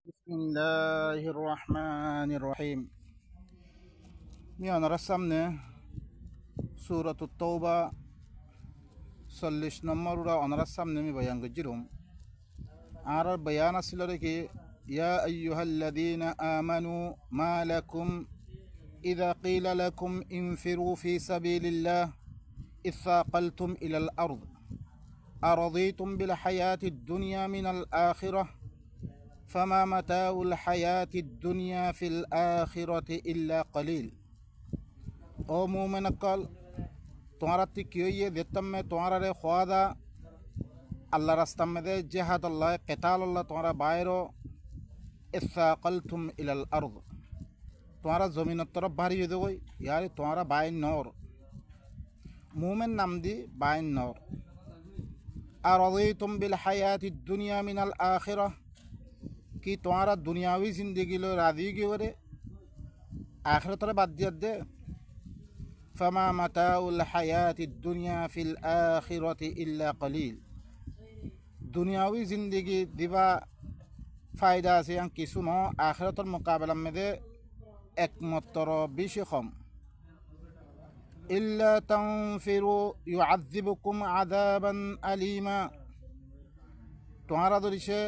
بسم الله الرحمن الرحيم. মিয়ান সামনে সূরাত তওবা 40 নম্বর ওরা সামনে আমি বয়ান করছিলাম। আর বয়ান আসছিল কি ইয়া আইয়ুহাল্লাযীনা আমানু মা লাকুম ইযা ক্বিলা লাকুম ইনফিরু ফি সাবিলিল্লাহ ইসসাকালতুম ইলাল আরদ আরাদিতুম বিল হায়াতিদ দুনিয়া মিনাল আখিরাহ فما متاع الحياة الدنيا في الآخرة إلا قليل. او مومن قال তোমারা তি কি হইয়ে দেখতাম তোমারা রে খোয়াদা আল্লাহ রাস্তা মধ্যে জিহাদ আল্লাহ কিতাল আল্লাহ তোমরা বাইরো ইসসাকালতুম ইলাল আরদ তোমরা জমিনের তরফ ভারী হয়ে গই ইয়ার তোমরা বাইন নর মুমিন নাম দি বাইন নর আরাদিতুম বিল হায়াতিদ দুনিয়া মিনাল আখিরাহ कि तुम्हारा दुनियावी जिंदगी लो राजी की वरे आखिरत रे बात दिया दे फमा मताउल हयाति दुनिया फिल आखिरति इल्ला कलील. दुनियावी जिंदगी दिवा फायदा से yang किसु नो आखिरतर मुकाबला में दे एक मतरो बिशी खम इल्ला तंफिरु युअज़्ज़िबुकुम अज़ाबन अलीमा. तुम्हारा दरिशे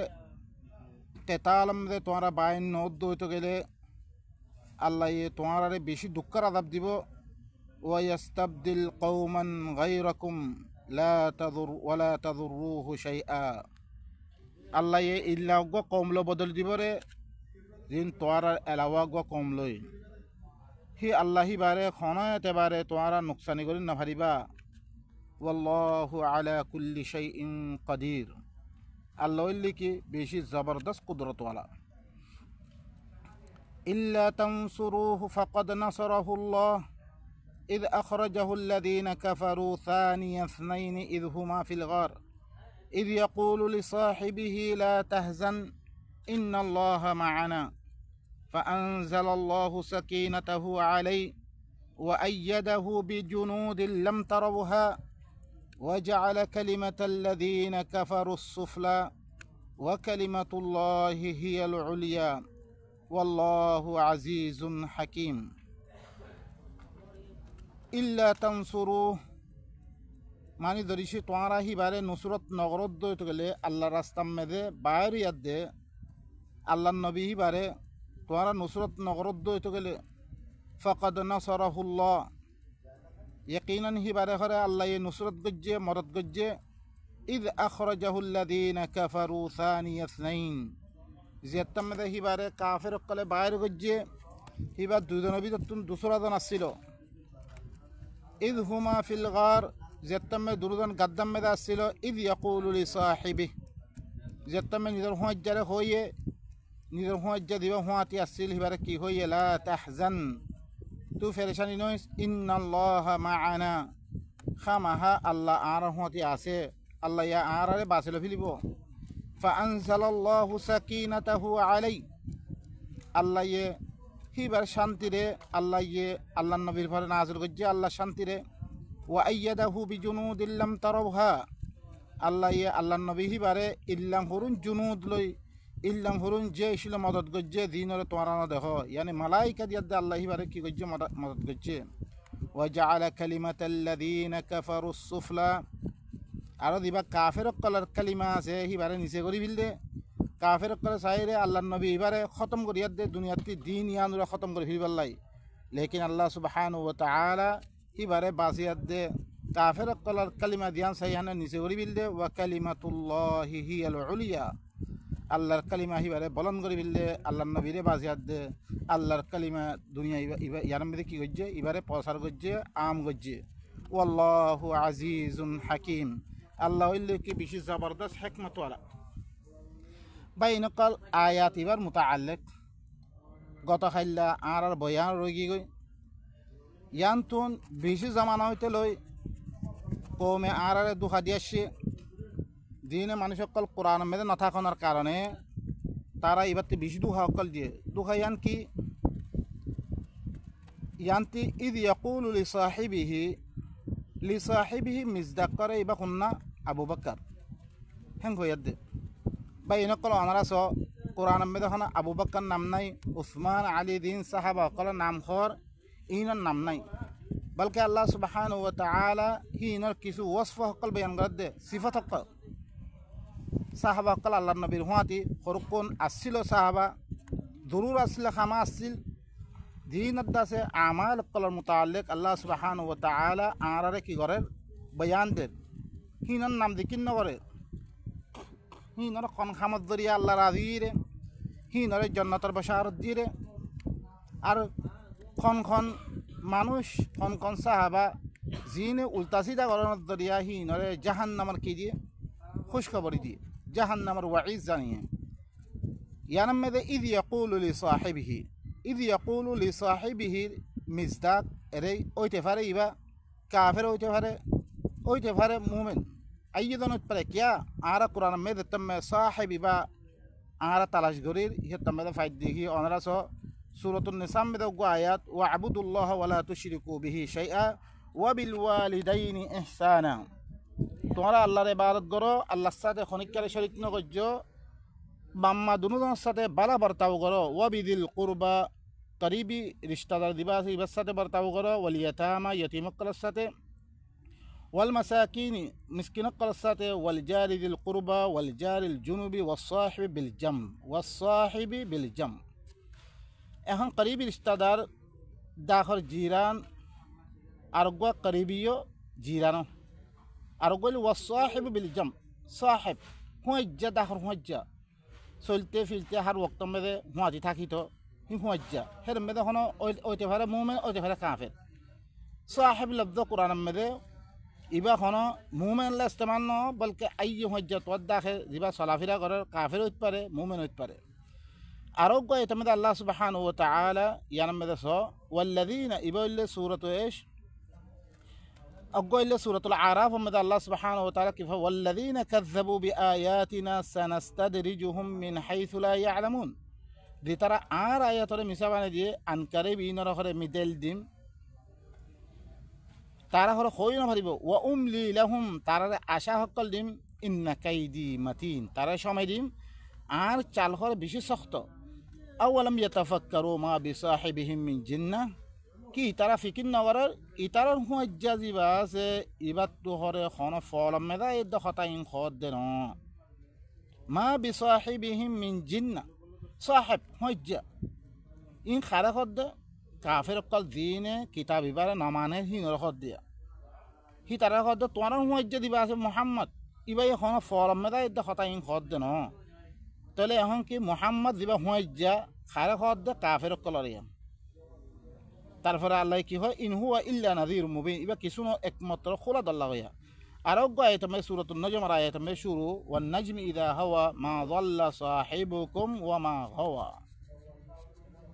কেতাল মধ্যে তোমারা বাইন নদ্দ হইতে গেলে আল্লাহ তোমারা বেশি দুঃখের আযাব দিব ওয়াইস্তাবদিল কওমান গায়রাকুম লা তাযুর ওয়ালা তাযুরুহু শাইআ. আল্লাহ ইল্লা গো কমলো বদল দিব রে দিন তোমারা এলাওয়া গো কমলই হি আল্লাহি বারে খনায়তে বারে তোমারা নুকসানি করি না পারিবা. ওয়াল্লাহু আলা কুল্লি শাইইন কাদির. আল্লাহ কি বেশি জবরদস্ত কুদরত ওয়ালা. ইল্লা তানসুরুহু ফাকাদ নাসারাহুল্লাহ ইয আখরাজাহুল্লাযীনা কাফারু সানিয়া ইসনাইনি ইয হুমা ফিল গার ইয ইয়াকুলু লিসাহিবিহি লা তাহজান ইন্নাল্লাহা মা'ানা ফাআনজালাল্লাহু সাকিনাতাহু আলাইহি ওয়া আইয়াদাহু বিজুনুদিন লাম তারাউহা وجعل كلمة الذين كفروا السفلى وكلمة الله هي العليا والله عزيز حكيم. إلا تنصروه মানে ধরিছি তোমারা হিবারে নুসরত নগরত দইতে গেলে আল্লাহ রাস্তার মেদে বাইরে ইয়াদে আল্লাহ নবী হিবারে তোমারা নুসরত নগরত দইতে গেলে ফাকাদ নাসারাহুল্লাহ यकीनन ही बारे खरे अल्लाह ये नुसरत गज्जे मरद गज्जे इद अखरजहुल्लज़ीना कफरू सानिया इस्नैन जियत्तम में ही बारे काफिर कले बाहर गज्जे ही बात दुदन भी तुम दूसरा दन अस्सिलो इद हुमा फिल गार जियत्तम में दुरुदन गद्दम में अस्सिलो इद यकूलु लिसाहिबि जियत्तम में निदर हुआ जरे होये निदर हुआ जदिवा हुआ ती अस्सिल ही बारे की होये ला तहजन तू फेरेशानी नोइस इन्नल्लाहा मा'ाना खामाहा अल्लाह आरा होती आसे अल्लाह या आरा रे बासेलो फिलिबो फाअनज़लल्लाहु सकीनतहु अलैहि अल्लाह ये ही बार शांति रे अल्लाह ये अल्लाह नबीर पर नाज़िल गज्जे अल्लाह शांति रे व अय्यदहु बिजुनूदिन लम तरुहा अल्लाह ये अल्लाह नबी ही बारे इल्लाम हुरुन जुनूद लई इल्लाम हुरुन जे इशले मदद गज्जे दीनरे तोरा न देखो यानी मलाइका दियद अल्लाह ही बारे की गज्जे मदद गज्जे वजअल कलिमतल्लज़ीना कफरु सुफला আর দিবা কাফের কলার কালিমা আছে হিবারে নিচে করি ফিলদে কাফের কলার সাইরে আল্লাহর নবী হিবারে খতম করিয়া দে দুনিয়াতে দিন ইয়ানুরা খতম করে ফিরবাল্লাই লেকিন আল্লাহ সুবহানাহু ওয়া তাআলা হিবারে বাসিয়াত দে কাফের কলার কালিমা দিয়ান সাইহানে নিচে করি ফিলদে ওয়া কালিমাতুল্লাহি হিয়াল উলিয়া আল্লাহর কালিমা হিবারে বলন করে ফিলদে আল্লাহর নবীরে বাসিয়াত দে আল্লাহর কালিমা দুনিয়া ইয়ার মধ্যে কি গজ্জে ইবারে প্রসার গজ্জে আম গজ্জে ওয়াল্লাহু আজিজুন হাকিম. আল্লাহ হইলে কি বেশি জবরদস্ত হিকমত ওয়ালা. বাইনকাল আয়াত এবার মুতাআল্লিক গত খাইলা আর বয়ান রগি গই ইয়ান্তুন বেশি জামানা হইতে লই কমে আর দুখা দিয়াছে দিনে মানুষ সকল কোরআন মেদে না থাকার কারণে তারা এবার বেশি দুহা অকল দিয়ে দুহা ইয়ান কি ইয়ান্তি ইদ ইয়াকুলু লিসাহিবিহি মিজদাক করে ইবা খুন্না আবু বকর হেং হইয়াদ দে বা ইনকল আনারা স কোরআন মধ্যে হন আবু বকর নাম নাই, উসমান আলী দিন সাহাবা কল নাম খর ইনর নাম নাই, বলকে আল্লাহ সুবহানাহু ওয়া তাআলা হি ইনর কিছু ওয়াসফ হকল বয়ান করে দে, সিফত হকল সাহাবা কল আল্লাহ নবীর হুয়াতি হরকুন আসছিল, সাহাবা জরুর আসছিল, খামা আসছিল দিন দাসে আমাল কলর মুতাল্লিক আল্লাহ সুবহানাহু ওয়া তাআলা আরারে কি করে বয়ান দেন, হিনর নাম দিকিন নগরে হিনর কন খামত জরিয়া আল্লাহ রাজিরে হিনরে জন্নতর বশারত দিরে। আর খন মানুষ খন সাহাবা জিনে উল্টা সিধা করানোর জরিয়া হিনরে জাহান্নামের কি দিয়ে খুশখবরি দিয়ে, জাহান্নামের ওয়াইজ জানিয়ে। ইয়ানাম মেদে ইদ ইয়াকুলু লিসাহিবিহি, ইদ ইয়াকুলু লিসাহিবিহির মিজদাক এরে ওইতে পারে ইবা কাফের ওইতে পারে মুমিন আইয়দন পারে কিয়া আরা কোরআন মেদে তম্মে সাহিবি বা আরা তালাশ গরির ইহে তম্মে ফাইদ দিহি অনরা সহ সূরাতুন নিসা মেদে গো আয়াত ওয়া আবুদুল্লাহ ওয়া লা তুশরিকু বিহি শাইআ ওয়া বিল ওয়ালিদাইনি ইহসানা, তোমরা আল্লাহর ইবাদত করো, আল্লাহর সাথে খনিকারে শরীক ন করছো, বাম্মা দুজনের সাথে বালা বর্তাও করো, ওয়া বিদিল কুরবা করিবি রিশতাদার দিবা ইবার সাথে বর্তাও করো, ওয়াল ইয়াতামা ইয়তিমকলের সাথে, ওয়াল মাসাকিনি মিসকিনকলের সাথে, ওয়াল জারি দিল কুরবা ওয়াল জারিল জুনুবি ওয়াসাহিবি বিল জাম। এখন করিবি রিশতাদার দাখর জিরান আরোগ্য করিবিও জিরানো আরোগ্য ওয়াসাহিবি বিল জাম, সাহেব হুঁজ্জা দাখর হুঁজ্জা চলতে ফিরতে হার ওক্ত মেদে হুঁয়াতি থাকিত হুঁজ্জা হের মেদে হন ওইতে পারে মুমেন ওইতে পারে কাফের। সাহেব লব্দ কোরআন মেদে ইবা হন মুমেন ইস্তেমাল ন বলকে আইয়ে হুঁজ্জা তোর দাখে যা চলাফেরা করে কাফের হইতে পারে মুমেন হইতে পারে। আরোগ্য এটা মেদে আল্লাহ সুবহানাহু ওয়া তাআলা ইয়ানাম মেদে স ওয়াল্লাযীনা ইবাইল্লে সূরাতু ইশ أقول سورة الأعراف ومدى الله سبحانه وتعالى كيف والذين كذبوا بآياتنا سنستدرجهم من حيث لا يعلمون دي ترى آيات مسابقة دي أنكري بيننا خير مدل ديم ترى خير خوينا فريبو وأملي لهم ترى أشاء قل ديم إن كيدي متين ترى شامي ديم آر چال خير بشي سخطو أولم يتفكروا ما بصاحبهم من جنة কি তারা ফিকির নগরের ইতারর হুঁজ্জা যিবা আছে ইবাত তোহরে খন ফলম মেদা এই দখতা ইন খদ দেন মা বিসাহিবিহিম মিন জিন্না সাহেব হুঁজ্জা ইন খারে খদ দে কাফের অকল দিনে কিতাব ইবারে নমানে হিনর খদ দিয়া হি তারা খদ দে তোমার হুঁজ্জা দিবা আছে মোহাম্মদ ইবাই খন ফলম মেদা এই দখতা ইন খদ দেন। তাহলে এখন কি মোহাম্মদ দিবা হুঁজ্জা খারে খদ দে কাফের অকলর ইয়ান। তারপরে আল্লাহ কি হয় ইন হুয়া ইল্লা নাযীরুম মুবিন ইবা কিছু একমাত্র খোলা দল্লা হইয়া। আরোগ্য আয়াতমে সূরাতুন নজমের আয়াতমে শুরু ওয়ান নাজমি ইযা হাওয়া মা যাল্লা সাহিবুকুম ওয়া মা গাওয়া,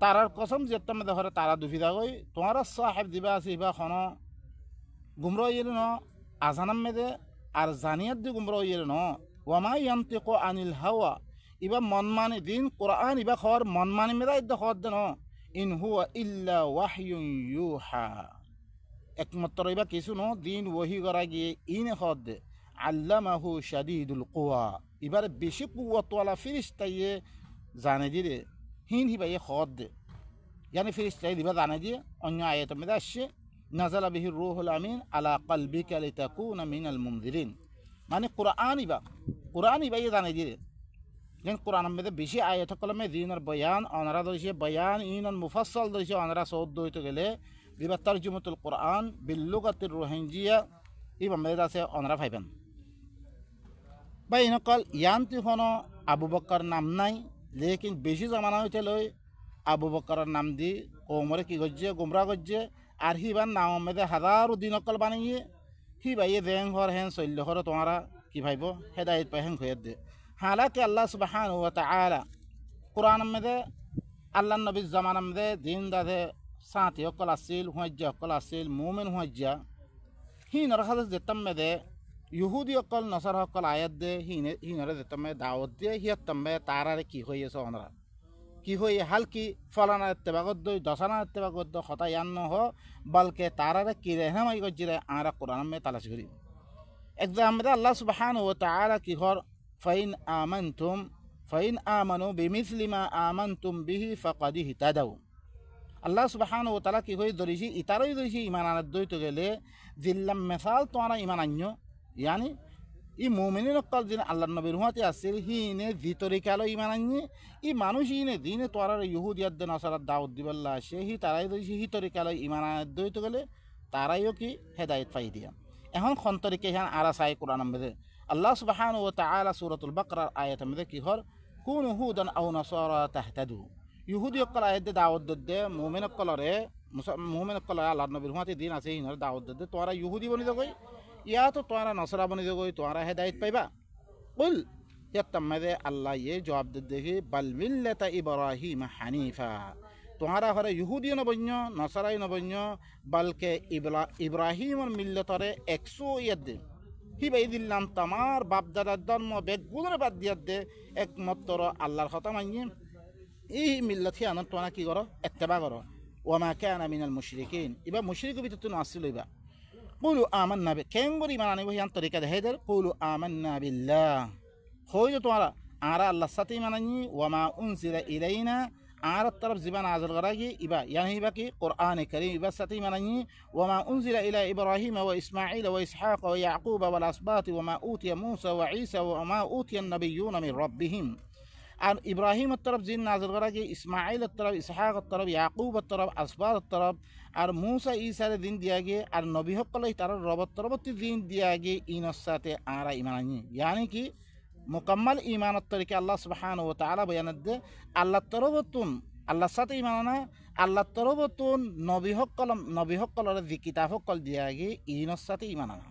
তারার কসম যে তুমি দেখরে তারা দুফিদা কই তোমার সাহেব দিবা আছে ইবা খন গুমরা ইয়ে ন আজানাম মেদে আর জানিয়াত দি গুমরা ইয়ে ন ওয়া মা ইয়ানতিকু আনিল হাওয়া ইবা মনমানি দিন কোরআন ইবা খর মনমানি মেদা ইদ খদ দেন ইন হুয়া ইল্লা ওয়াহয়ুন ইউহা, একমাত্র ইবা কিছু ন দিন ওহি করা গিয়ে ইনে খদ দে আল্লামাহু শাদীদুল কুওয়া ইবার বেশি কুওয়াতওয়ালা ফেরেশতায়ে জানে দিরে হিন হিবাইয়ে খদ দে ইয়ানি ফেরেশতায়ে দিবা জানে দিয়ে। অন্য আয়াতের মধ্যে আসছে নাযালা বিহির রূহুল আমিন আলা কলবিকা লিতাকুনা মিনাল মুনযিরিন, মানে কোরআন ইবাইয়ে জানে দিয়ে যেন কোরআনের মধ্যে বেশি আয়াত কলমে দিনের বয়ান অনারা দইছে বয়ান ইনন মুফাসসাল দইছে অনারা সৌদ দইতে গেলে দিবা তরজুমাতুল কোরআন বিল লুগাতির রোহিঙ্গিয়া ইবা মেদা আছে অনারা ভাইবেন বা ইনকল ইয়ান্তি হনো আবু বকর নাম নাই, লেকিন বেশি জামানা হইতে লই আবু বকরের নাম দি কৌমরে কি গজ্জে গুমরা গজ্জে আর হিবার নাম মেদে হাজারো দিনকল বানিয়ে হি বাইয়ে দেং হর হেন চল্য হর তোমারা কি ভাইব হেদায়ত পাই হেন খয়ের দে। হালাকি আল্লাহ সুবহানাহু ওয়া তাআলা কোরআন মেদে আল্লাহ নবীর জামানা মেদে দিন দাদে সাঁতি অকল আসিল হুঁজ্জা অকল আসিল মুমিন হুঁজ্জা হিনর হাজে যেতাম মেদে ইহুদি অকল নসর অকল আয়াত দে হিনরে যেতাম দাওয়াত দিয়ে হিয়াত্তাম তারারে কি হইয়েছে অনরা কি হই হাল কি ফলানা ইত্তেবাগত দই দশানা ইত্তেবাগত দ খতা ইয়ান নহ বলকে তারারে কি রেহে মাই গজিরে আরা কোরআন মে তালাশ করি একদম আল্লাহ সুবহানাহু ওয়া তাআলা কি হর ফাইন আমানতুম ফাইন আমানু বিমিসলিমা আমানতুম বিহি ফাকাদ ইহতাদাউ। আল্লাহ সুবহানাহু ওয়া তাআলা কি কই ধরিছি ইতারই ধরিছি ইমান আনার দইতে গেলে জিল্লাম মেসাল তোরা ইমান আন্য ইয়ানি ই মুমিনিন অকল দিন আল্লাহর নবীর হুয়াতে আসছিল হিনে ভিতরে কালো ইমান আন্য ই মানুষ ইনে দিনে তোরা ইহুদিয়াত দেন আসারাত দাউদ দিবাল্লাহ সে হি তারাই ধরিছি হিতরে কালো ইমান আনার দইতে গেলে তারাইও কি হেদায়েত পাই দিয়া। এখন খন্তরিকে হ্যান আরা সাই কোরআন মধ্যে আল্লাহ সুবহানাহু ওয়া তাআলা সূরাতুল বাকরার আয়াত মধ্যে কি হর কুনু হুদান আও নাসারা তাহতাদু। ইহুদি অকল আয়াত দাওয়াত দে মুমিন অকলরে মুমিন অকল আল্লাহর নবীর হুয়াতে দিন আছে হিনর দাওয়াত দে তোরা ইহুদি বনি দগই ইয়া তো তোরা নসরা বনি দগই তোরা হেদায়েত পাইবা। কুল ইয়াতাম্মাদে আল্লাহ ইয়ে জবাব দে দেখি বাল মিল্লাতা ইব্রাহিম হানিফা। তোহারা হরে ইহুদিও নবন্য নসরাই নবন্য বালকে ইব্রাহিমর মিল্লতরে 100 ইয়াদ দে হিবাই দিল্লাম তামার বাপদাদার ধর্ম বেগুলোর বাদ দিয়ার দে একমাত্র আল্লাহর কথা মানিয়ে এই মিল্লত হি আনন্দ তোমরা কি করো এত্তেবা করো। ওয়ামা কানা মিনাল মুশরিকিন ইবা মুশরিকের ভিতর তুমি আসছিল ইবা কুলু আমান্না বি কেন করি ইমান আনিব হিয়ান তরিকা দেখাইদের কুলু আমান্না বিল্লাহ হইতো তোমরা আরা আল্লাহর সাথে ইমান আনি ওয়ামা উনজিলা ইলাইনা আর তরফ জীবন আজল করাগি ইবা ইয়ানি ইবা কি কোরআন কারীম ইবা সাথে ইমান আনি ওয়ামা উনজিলা ইলা ইব্রাহিম ওয়া ইসমাঈল ওয়া ইসহাক ওয়া ইয়াকুব ওয়াল আসবাত ওয়ামা উতিয়া মূসা ওয়া ঈসা ওয়ামা উতিয়া নাবিয়্যুনা মিন রাব্বিহিম। আর ইব্রাহিমের তরফ জিন নাজল করা গিয়ে ইসমাইলের তরফ ইসহাকের তরফ ইয়াকুবের তরফ আসবারের তরফ আর মূসা ঈসার দিন দিয়া গিয়ে আর নবী সকলে তার রবত তরবর্তী দিন দিয়া গিয়ে ইনর সাথে আরা ইমান আনি ইয়ানি কি মুকাম্মাল ইমানত তরিকে আল্লাহ সুবহানাহু ওয়া তাআলা বয়ান দে আল্লাহ তরবতুন আল্লাহর সাথে ইমান আনা আল্লাহ তরবতুন নবী সকলের যে কিতাব সকল দিয়া গিয়ে ইনর সাথে ইমান আনা।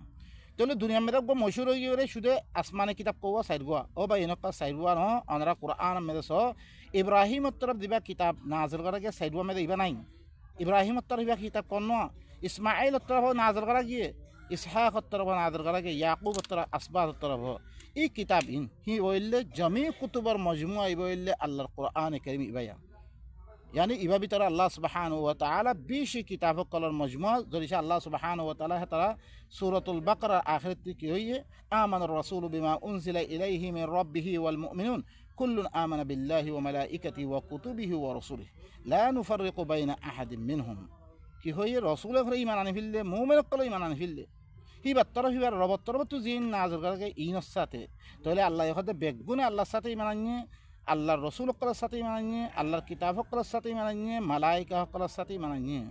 তাহলে দুনিয়া মেয়েরা মশুর হয়ে গিয়ে শুধু আসমানে কিতাব কৌয়া সাইড গোয়া ও বা এনেকা সাইড গোয়া ন অনরা কোরআন মেরে স ইব্রাহিমের তরফ দিবা কিতাব নাজল করা গিয়ে সাইড গোয়া মেরে ইবা নাই ইব্রাহিমের তরফ ইবা কিতাব কন্ন ইসমাইলের তরফ নাজল করা গিয়ে ইসহাকের তরফ নাজল করা গিয়ে ইয়াকুবের তরফ আসবাতের তরফ এই কিতাব ইন হি বললে জমি কুতুবর মজমুয়া ই বললে আল্লাহর কোরআন কারীম ইবায়া यानी इबा भी तरह अल्लाह सुब्हानहु व तआला 20 किताबों कलर मजमू जरिशा अल्लाह सुब्हानहु व तआला तरा सूरतुल बकरा आखिरत की हुई है आमन रसूल बिमा उनजिला इलैहि मिन रब्बिहि वल मुमिनून कुल्लुन आमन बिल्लाहि व मलाइकतिहि व कुतुबिहि व रसूलिहि ला नुफर्रिकु बैना अहदिन मिनहुम की हुई रसूल पर ईमान आने फिल्ले मुमिन कल ईमान आने फिल्ले ही बत्तर ही बार रब तरब तु जिन नाज़िल करके ईनस साथे तोले अल्लाह यखदे बेगुने अल्लाह साथे ईमान आने আল্লাহর রসুল হকলের সাথে মানানিয়ে আল্লাহর কিতাব হকলের সাথে মানানিয়ে মালাইকা হকলের সাথে মানানিয়ে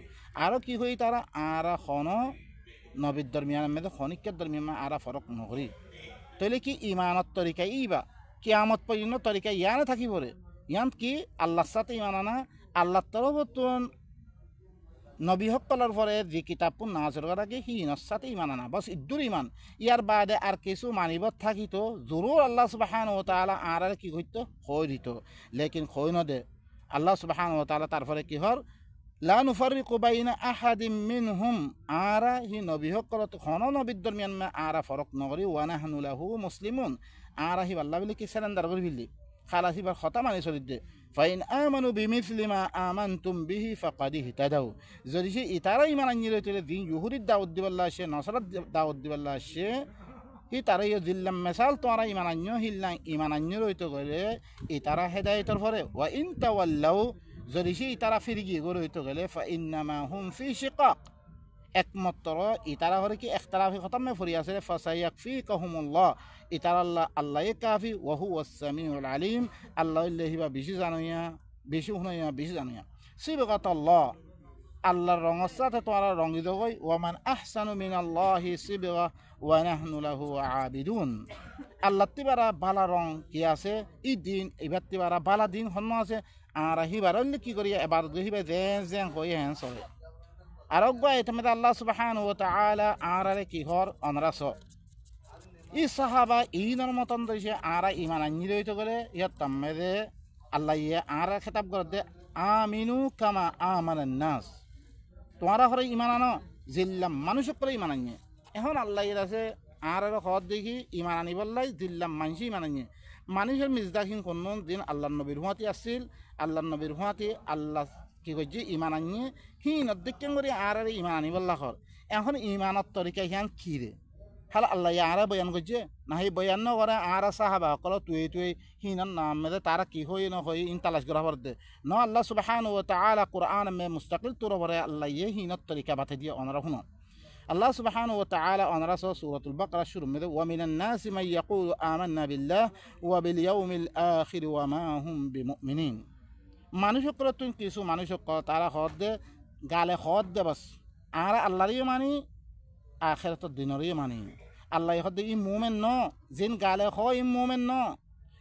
আরও কি হই তারা আরা খন নবীর দরমিয়ানের মধ্যে খনিকের দরমিয়ান আরা ফরক নকরি তাহলে কি ইমানত তরিকা ইবা কিয়ামত পর্যন্ত তরিকা ইয়ানে থাকিব রে ইয়ান কি আল্লাহর সাথে মানানা আল্লাহর তরফতুন নবী সকলের পরে যে কিতাবপুর নাজর করা গিয়ে হিনর সাথে ইমান আনা বাস ইদ্দুর ইমান ইয়ার বাদে আর কিছু মানিব থাকিত জরুর আল্লাহ সুবহানাহু ওয়া তাআলা আর কি করত খয় দিত লেকিন খয় নদে আল্লাহ সুবহানাহু ওয়া তাআলা তারপরে কি হর লা নুফাররিকু বাইনা আহাদিম মিনহুম আরা হি নবী সকল খন নবীর দরমিয়ান আরা ফরক নগরি ওয়া নাহনু লাহু মুসলিমুন আরা হি আল্লাহ বলি কি সারেন্ডার করে ফেললি খালাসি বার খতা মানে চলি দে ফাইন আমানু বিমিসলি মা আমানতুম বিহি ফাকাদ ইহতাদাউ যদি সে ইতারা ইমান আনিয়ে রইলে দিন ইহুদির দাওয়াত দিবাল্লাহ সে নসরাত দাওয়াত দিবাল্লাহ সে হি তারাই জিল্লাম মেসাল তোরা ইমান আনিয়ে হিল্লা ইমান আনিয়ে রইতে গেলে ইতারা হেদায়েতের পরে ওয়া ইন তাওয়াল্লাউ যদি সে ইতারা ফিরে গিয়ে রইতে গেলে ফা ইন্নামা হুম ফি শিকাক একমাত্র ইতারা হরে কি ইখতিলাফি খতমে ফরি আছে ফাসায়াকফিকাহুমুল্লাহ ইতারা আল্লাহ কাফি ওয়া হুয়াস সামিউল আলিম আল্লাহ ইল্লাহিবা বেশি জানিয়া বেশি হুনাইয়া বেশি জানিয়া সিবগাতাল্লাহ আল্লাহর রঙের সাথে তোমরা রঙিত হই ওয়ামান আহসানু মিনাল্লাহি সিবগা ওয়া নাহনু লাহু আবিদুন আল্লাহ তিবারা বালা রং কি আছে ই দিন এবার তিবারা বালা দিন হন্ন আছে আর হিবার কি করি এবার হিবা জেন হই হ্যাঁ চলে আরোগ্য এতমে আল্লাহ সুবহানাহু ওয়া তাআলা আরারে কি হর অনরাস ই সাহাবা ইনর মতন দইছে আরা ঈমান আনি রইতে করে ইয়া তামমে আল্লাহ ইয়া আরা খেতাব করে দে আমিনু কামা আমানান নাস তোমরা হরে ঈমান আনো জিল্লাম মানুষ করে ঈমান আনি এখন আল্লাহ এর আছে আরার হদ দেখি ঈমান আনি বললাই জিল্লাম মানুষ ঈমান আনি মানুষের মিজদাকিন কোন দিন আল্লাহর নবীর হুয়াতি আসছিল আল্লাহর নবীর হুয়াতি আল্লাহ কি কইছে ঈমান আনিয়ে হিন অধ্যক্ষন করে আর ইমান আনি বল্লাহর এখন ঈমানত তরিকা হিয়ান কি রে হাল আল্লাহ আরা বয়ান করছে না হি বয়ান ন করে আরা সাহাবা কল তুই হিনার নাম মেদে তারা কি হই না হই ইন তালাশ করা পড়তে ন আল্লাহ সুবহানাহু ওয়া তাআলা কুরআন মে মুস্তাকিল তোর পরে আল্লাহ ইয়ে হিনার তরিকা বাতে দিয়ে অনরা হুন আল্লাহ সুবহানাহু ওয়া তাআলা অনরা সূরাতুল বাকারা শুরু মেদে ওয়া মিনান নাসি মান ইয়াকুলু আমান্না বিল্লাহ ওয়া বিল ইয়াউমিল আখির ওয়া মা হুম বিমুমিনিন মানুষক তুই কিছু মানুষক তারা হদ দে গালে হদ দে বাস আর আল্লাহরই মানি আখিরাতের দিনরই মানি আল্লাহ হদ ই মুমিন ন জিন গালে হয় ই মুমিন ন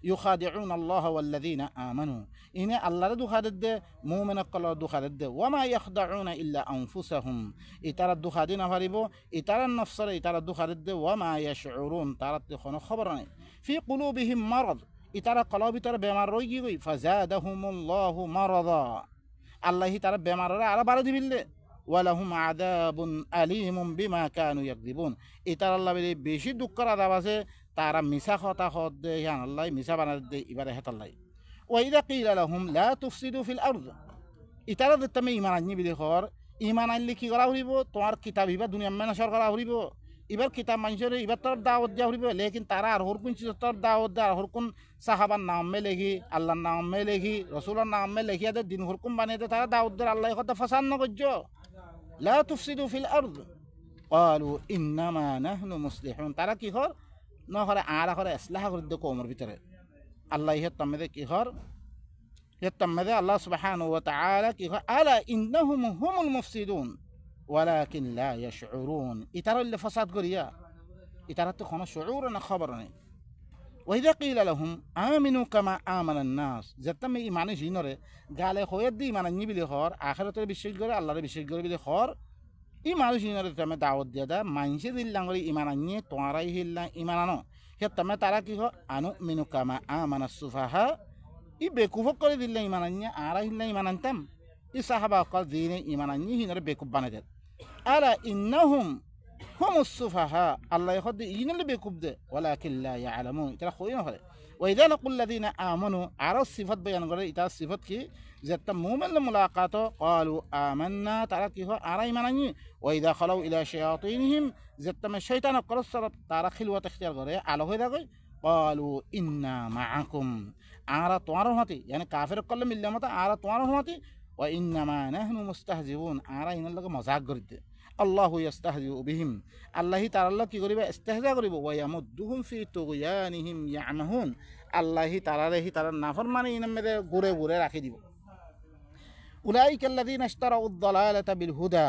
ইউখাদিউন আল্লাহ ওয়াল্লাযিনা আমানু ইনে আল্লাহর দুখাদে মুমিন কল দুখাদে ওয়ামা ইয়াখদাউনা ইল্লা আনফুসাহুম ইতারা দুখাদি না পারিব ইতারা নফসরে ইতারা দুখাদে ওয়ামা ইয়াশউরুন তারা কোনো খবর নাই ফি কুলুবিহিম মারাদ ইতারা কলব ইতারা বেমার রই গই ফাজাদাহুমুল্লাহু মারাদা আল্লাহ তারা বেমাররে আর বাড়ি দিবিলে ওয়ালাহুম আযাবুন আলীমুম বিমা কানু ইয়াকযিবুন ইতারা আল্লাহ বেশি দুঃখের আযাব আছে তারা মিছা কথা হদ দে ইয়ান আল্লাহ মিছা বানা দে ইবারে হেতাল্লাই ওয়া ইযা কিলা লাহুম লা তুফসিদু ফিল আরদ ইতারা তুমি ঈমান আননি বিলি খর ঈমান আনলে কি করা হইব তোমার কিতাব ইবা দুনিয়া মে নশর করা হইব এবার কিতাব মানুষের এবার তোর দাওয়াত দেওয়া হইব লেকিন তারা আর হর কোন চিজ তোর দাওয়াত দেয় হর কোন সাহাবার নাম মে লেখি আল্লাহর নাম মে লেখি রসুলের নাম মে লেখিয়া দে দিন হরকুম বানিয়ে দে তারা দাওয়াত দেয় আল্লাহ কথা ফসান ন করছ লা তুফসিদু ফিল আরদ ক্বালু ইন্নামা নাহনু মুসলিহুন তারা কি হর ন হরে আর হরে ইসলাহ করে দে কওমের ভিতরে আল্লাহ ইহে তামদে কি হর হে তামদে আল্লাহ সুবহানাহু ওয়া তাআলা কি হর আলা ইন্নাহুম হুমুল মুফসিদুন ওয়ালাকিন লা ইয়াশউরুন ইতারা اللي ফসাদ করিয়া ইতারা তো কোনো শুউর না খবর নাই ওয়াইদা কিলা লাহুম আমিনু কামা আমানান নাস যেতমে ঈমান জিনরে গালে হয়ে দি ঈমান নিবিলে হর আখিরাতের বিশ্বাস করে আল্লাহর বিশ্বাস করে বিলে হর ঈমান জিনরে তুমি দাওয়াত দিয়া দা মানসে দিল্লাঙ্গরি ঈমান নিয়ে তোরাই হিল্লা ঈমান আনো হে তুমি তারা কি হ আনু মিনু কামা আমানাস সুফাহা ই বেকুফ করে দিল্লা ঈমান নিয়ে আরা হিল্লা ঈমান আনতাম ই সাহাবা কল দিনে ঈমান নিয়ে হিনরে বেকুফ বানাই দেয় আলা ইন্নাহুম হুমুস সুফাহা আল্লাহ খদ ইনলে বেকুব দে ওয়ালাকিন লা ইয়ালামুন এটা কই না হয় ওয়াইদা লাকুল্লাযিনা আমানু আরো সিফাত বয়ান করে এটা সিফাত কি যেটা মুমিন মুলাকাত ক্বালু আমান্না তারা কি হয় আর ঈমান আনি ওয়াইদা খালু ইলা শায়াতিনহিম যেটা মে শয়তান করসর তারা খিলওয়াত ইখতিয়ার করে আলো হয়ে থাকে ক্বালু ইন্না মাআকুম আর তোমার হতে মানে কাফির কল মিল্লা মত আর তোমার হতে ওয়া ইন্নামা নাহনু মুস্তাহজিউন আর ইনার লগে মজাক করিতে আল্লাহু ইস্তাহজিউ বিহিম আল্লাহ তাআলা কি করিবে ইস্তেহজা করিব ওয়া ইয়ামুদ্দুহুম ফি তুগয়ানিহিম ইয়ামাহুন আল্লাহ তাআলা তার নাফরমানি ইনমে ঘুরে ঘুরে রাখি দিব উলাইকাল্লাযিনা ইশতারাউদ দালালাতা বিল হুদা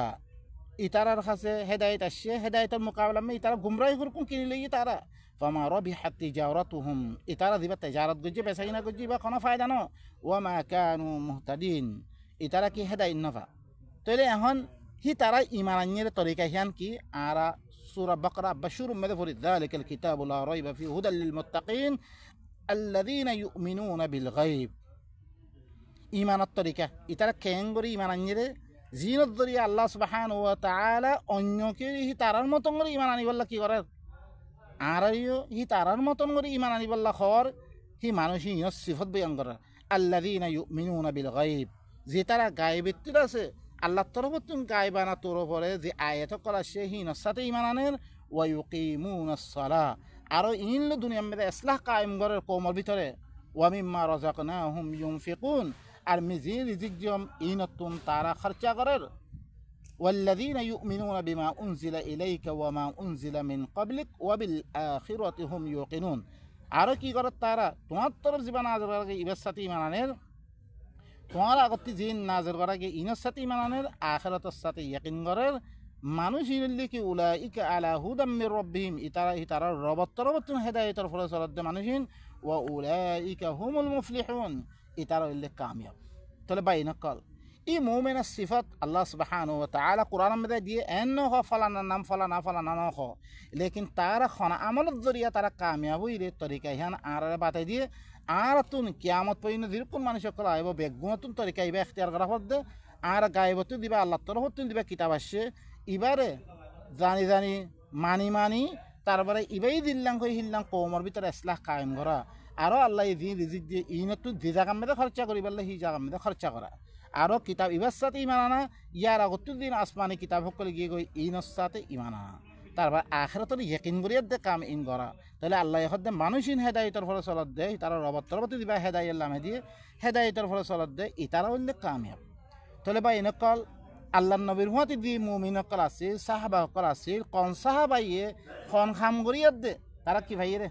ইতারার কাছে হেদায়েত আসে হেদায়েতের মোকাবেলা মে ইতারা গুমরাহি করকুন কিনিলে তারা ফামা রাবিহাত তিজারাতুহুম ইতারা দিবা তিজারত গজি বেচাইনা গজি বা কোনো ফায়দা ন ওয়া মা কানু মুহতাদিন ইতারা কি হেদায়েত নফা তাইলে এখন হি তারা ঈমান আননির তরিকা হিয়ান কি আরা সূরা বাকারা বাশুর মে ফরি যালিকাল কিতাবু লা রাইবা ফি হুদাল লিল মুত্তাকিন আল্লাযিনা ইউমিনুনা বিল গায়ব ঈমানত তরিকা ইতারা কেঙ্গরি ঈমান আননিরে জিনত দরিয়া আল্লাহ সুবহানাহু ওয়া তাআলা অন্যকে হি তারার মতন করে ঈমান আনিবল্লা কি করে আরাইও হি তারার মতন করে ঈমান আনিবল্লা খর হি মানুষই সিফত বয়ান করে আল্লাযিনা ইউমিনুনা বিল গায়ব যে তারা গায়বের আছে আল্লাহর তরফ তুমি গায়বানা তোর উপরে যে আয়াত করা সে হিনর সাথে ঈমান আনের ওয়া ইউকিমুনাস সালাহ আর ইনল দুনিয়ার মধ্যে ইসলাহ কায়েম করে কওমের ভিতরে ওয়া মিম্মা রাযাকনাহুম ইউনফিকুন আর মিজি রিজিক জম ইনতুন তারা খরচা করার ওয়াল্লাযীনা ইউমিনুনা বিমা উনজিলা ইলাইকা ওয়া মা উনজিলা মিন ক্বাবলিক ওয়া বিল আখিরাতি হুম ইউকিনুন আর কি করে তারা তোমার তরফ জীবন আজর করে ইবার সাথে ঈমান আনের তোমার আগতে জিন নাজর করা গিয়ে ইনের সাথে ঈমানের আখিরাতের সাথে ইয়াকিন করার মানুষ ইনলি কি উলাইকা আলা হুদাম মির রাব্বিহিম ইতারা রবত তরবত হেদায়েতের ফলে চলত দে মানুষিন ওয়া উলাইকা হুমুল মুফলিহুন ইতারা ইল্লে কামিয়াব তাহলে বাইনা কল ই মুমিনের সিফাত আল্লাহ সুবহানাহু ওয়া তাআলা কোরআনের মধ্যে দিয়ে এন হ ফালানা নাম ফালানা ফালানা ন হ লেকিন তারা খানা আমলত জরিয়া তারা কামিয়াব হইরে তরিকা হিয়ান আর বাতাই দিয়ে আর তুন কিয়ামত পর্যন্ত যেরকম মানুষ সকল আইব বেগুনতুন তরিকা ইবা ইখতিয়ার করা হদ আর গায়বতু দিবা আল্লাহ তরফতুন দিবা কিতাব আসছে ইবারে জানি জানি মানি তারপরে ইবাই দিল্লাং কই হিল্লাং কওমের ভিতরে ইসলাহ কায়েম করা আরো আল্লাহ দি রিজিক দিয়ে ইনতু যে জায়গা মধ্যে খরচা করিবাল্লাহ হি জায়গা মধ্যে খরচা করা আরো কিতাব ইবার সাথে ঈমান আনা ইয়ার আগত দিন আসমানি কিতাব সকলে গিয়ে গই ইনর সাথে ঈমান আনা তারপর আখিরাতের ইয়াকিন করিয়া দে কাম ইন করা তাহলে আল্লাহ এখন দে মানুষিন হেদায়তের ফলে চলত দে তারা রবত তরবতি দিবা হেদায়ের লামে দিয়ে হেদায়তের ফলে চলত দে ইতারা হইলে কামিয়াব তাহলে বা এনেকল আল্লাহ নবীর হুঁয়াতি দি মুমিন অকল আছিল সাহাবা অকল আছিল কন সাহাবাইয়ে খন খাম করিয়া দে তারা কি ভাই রে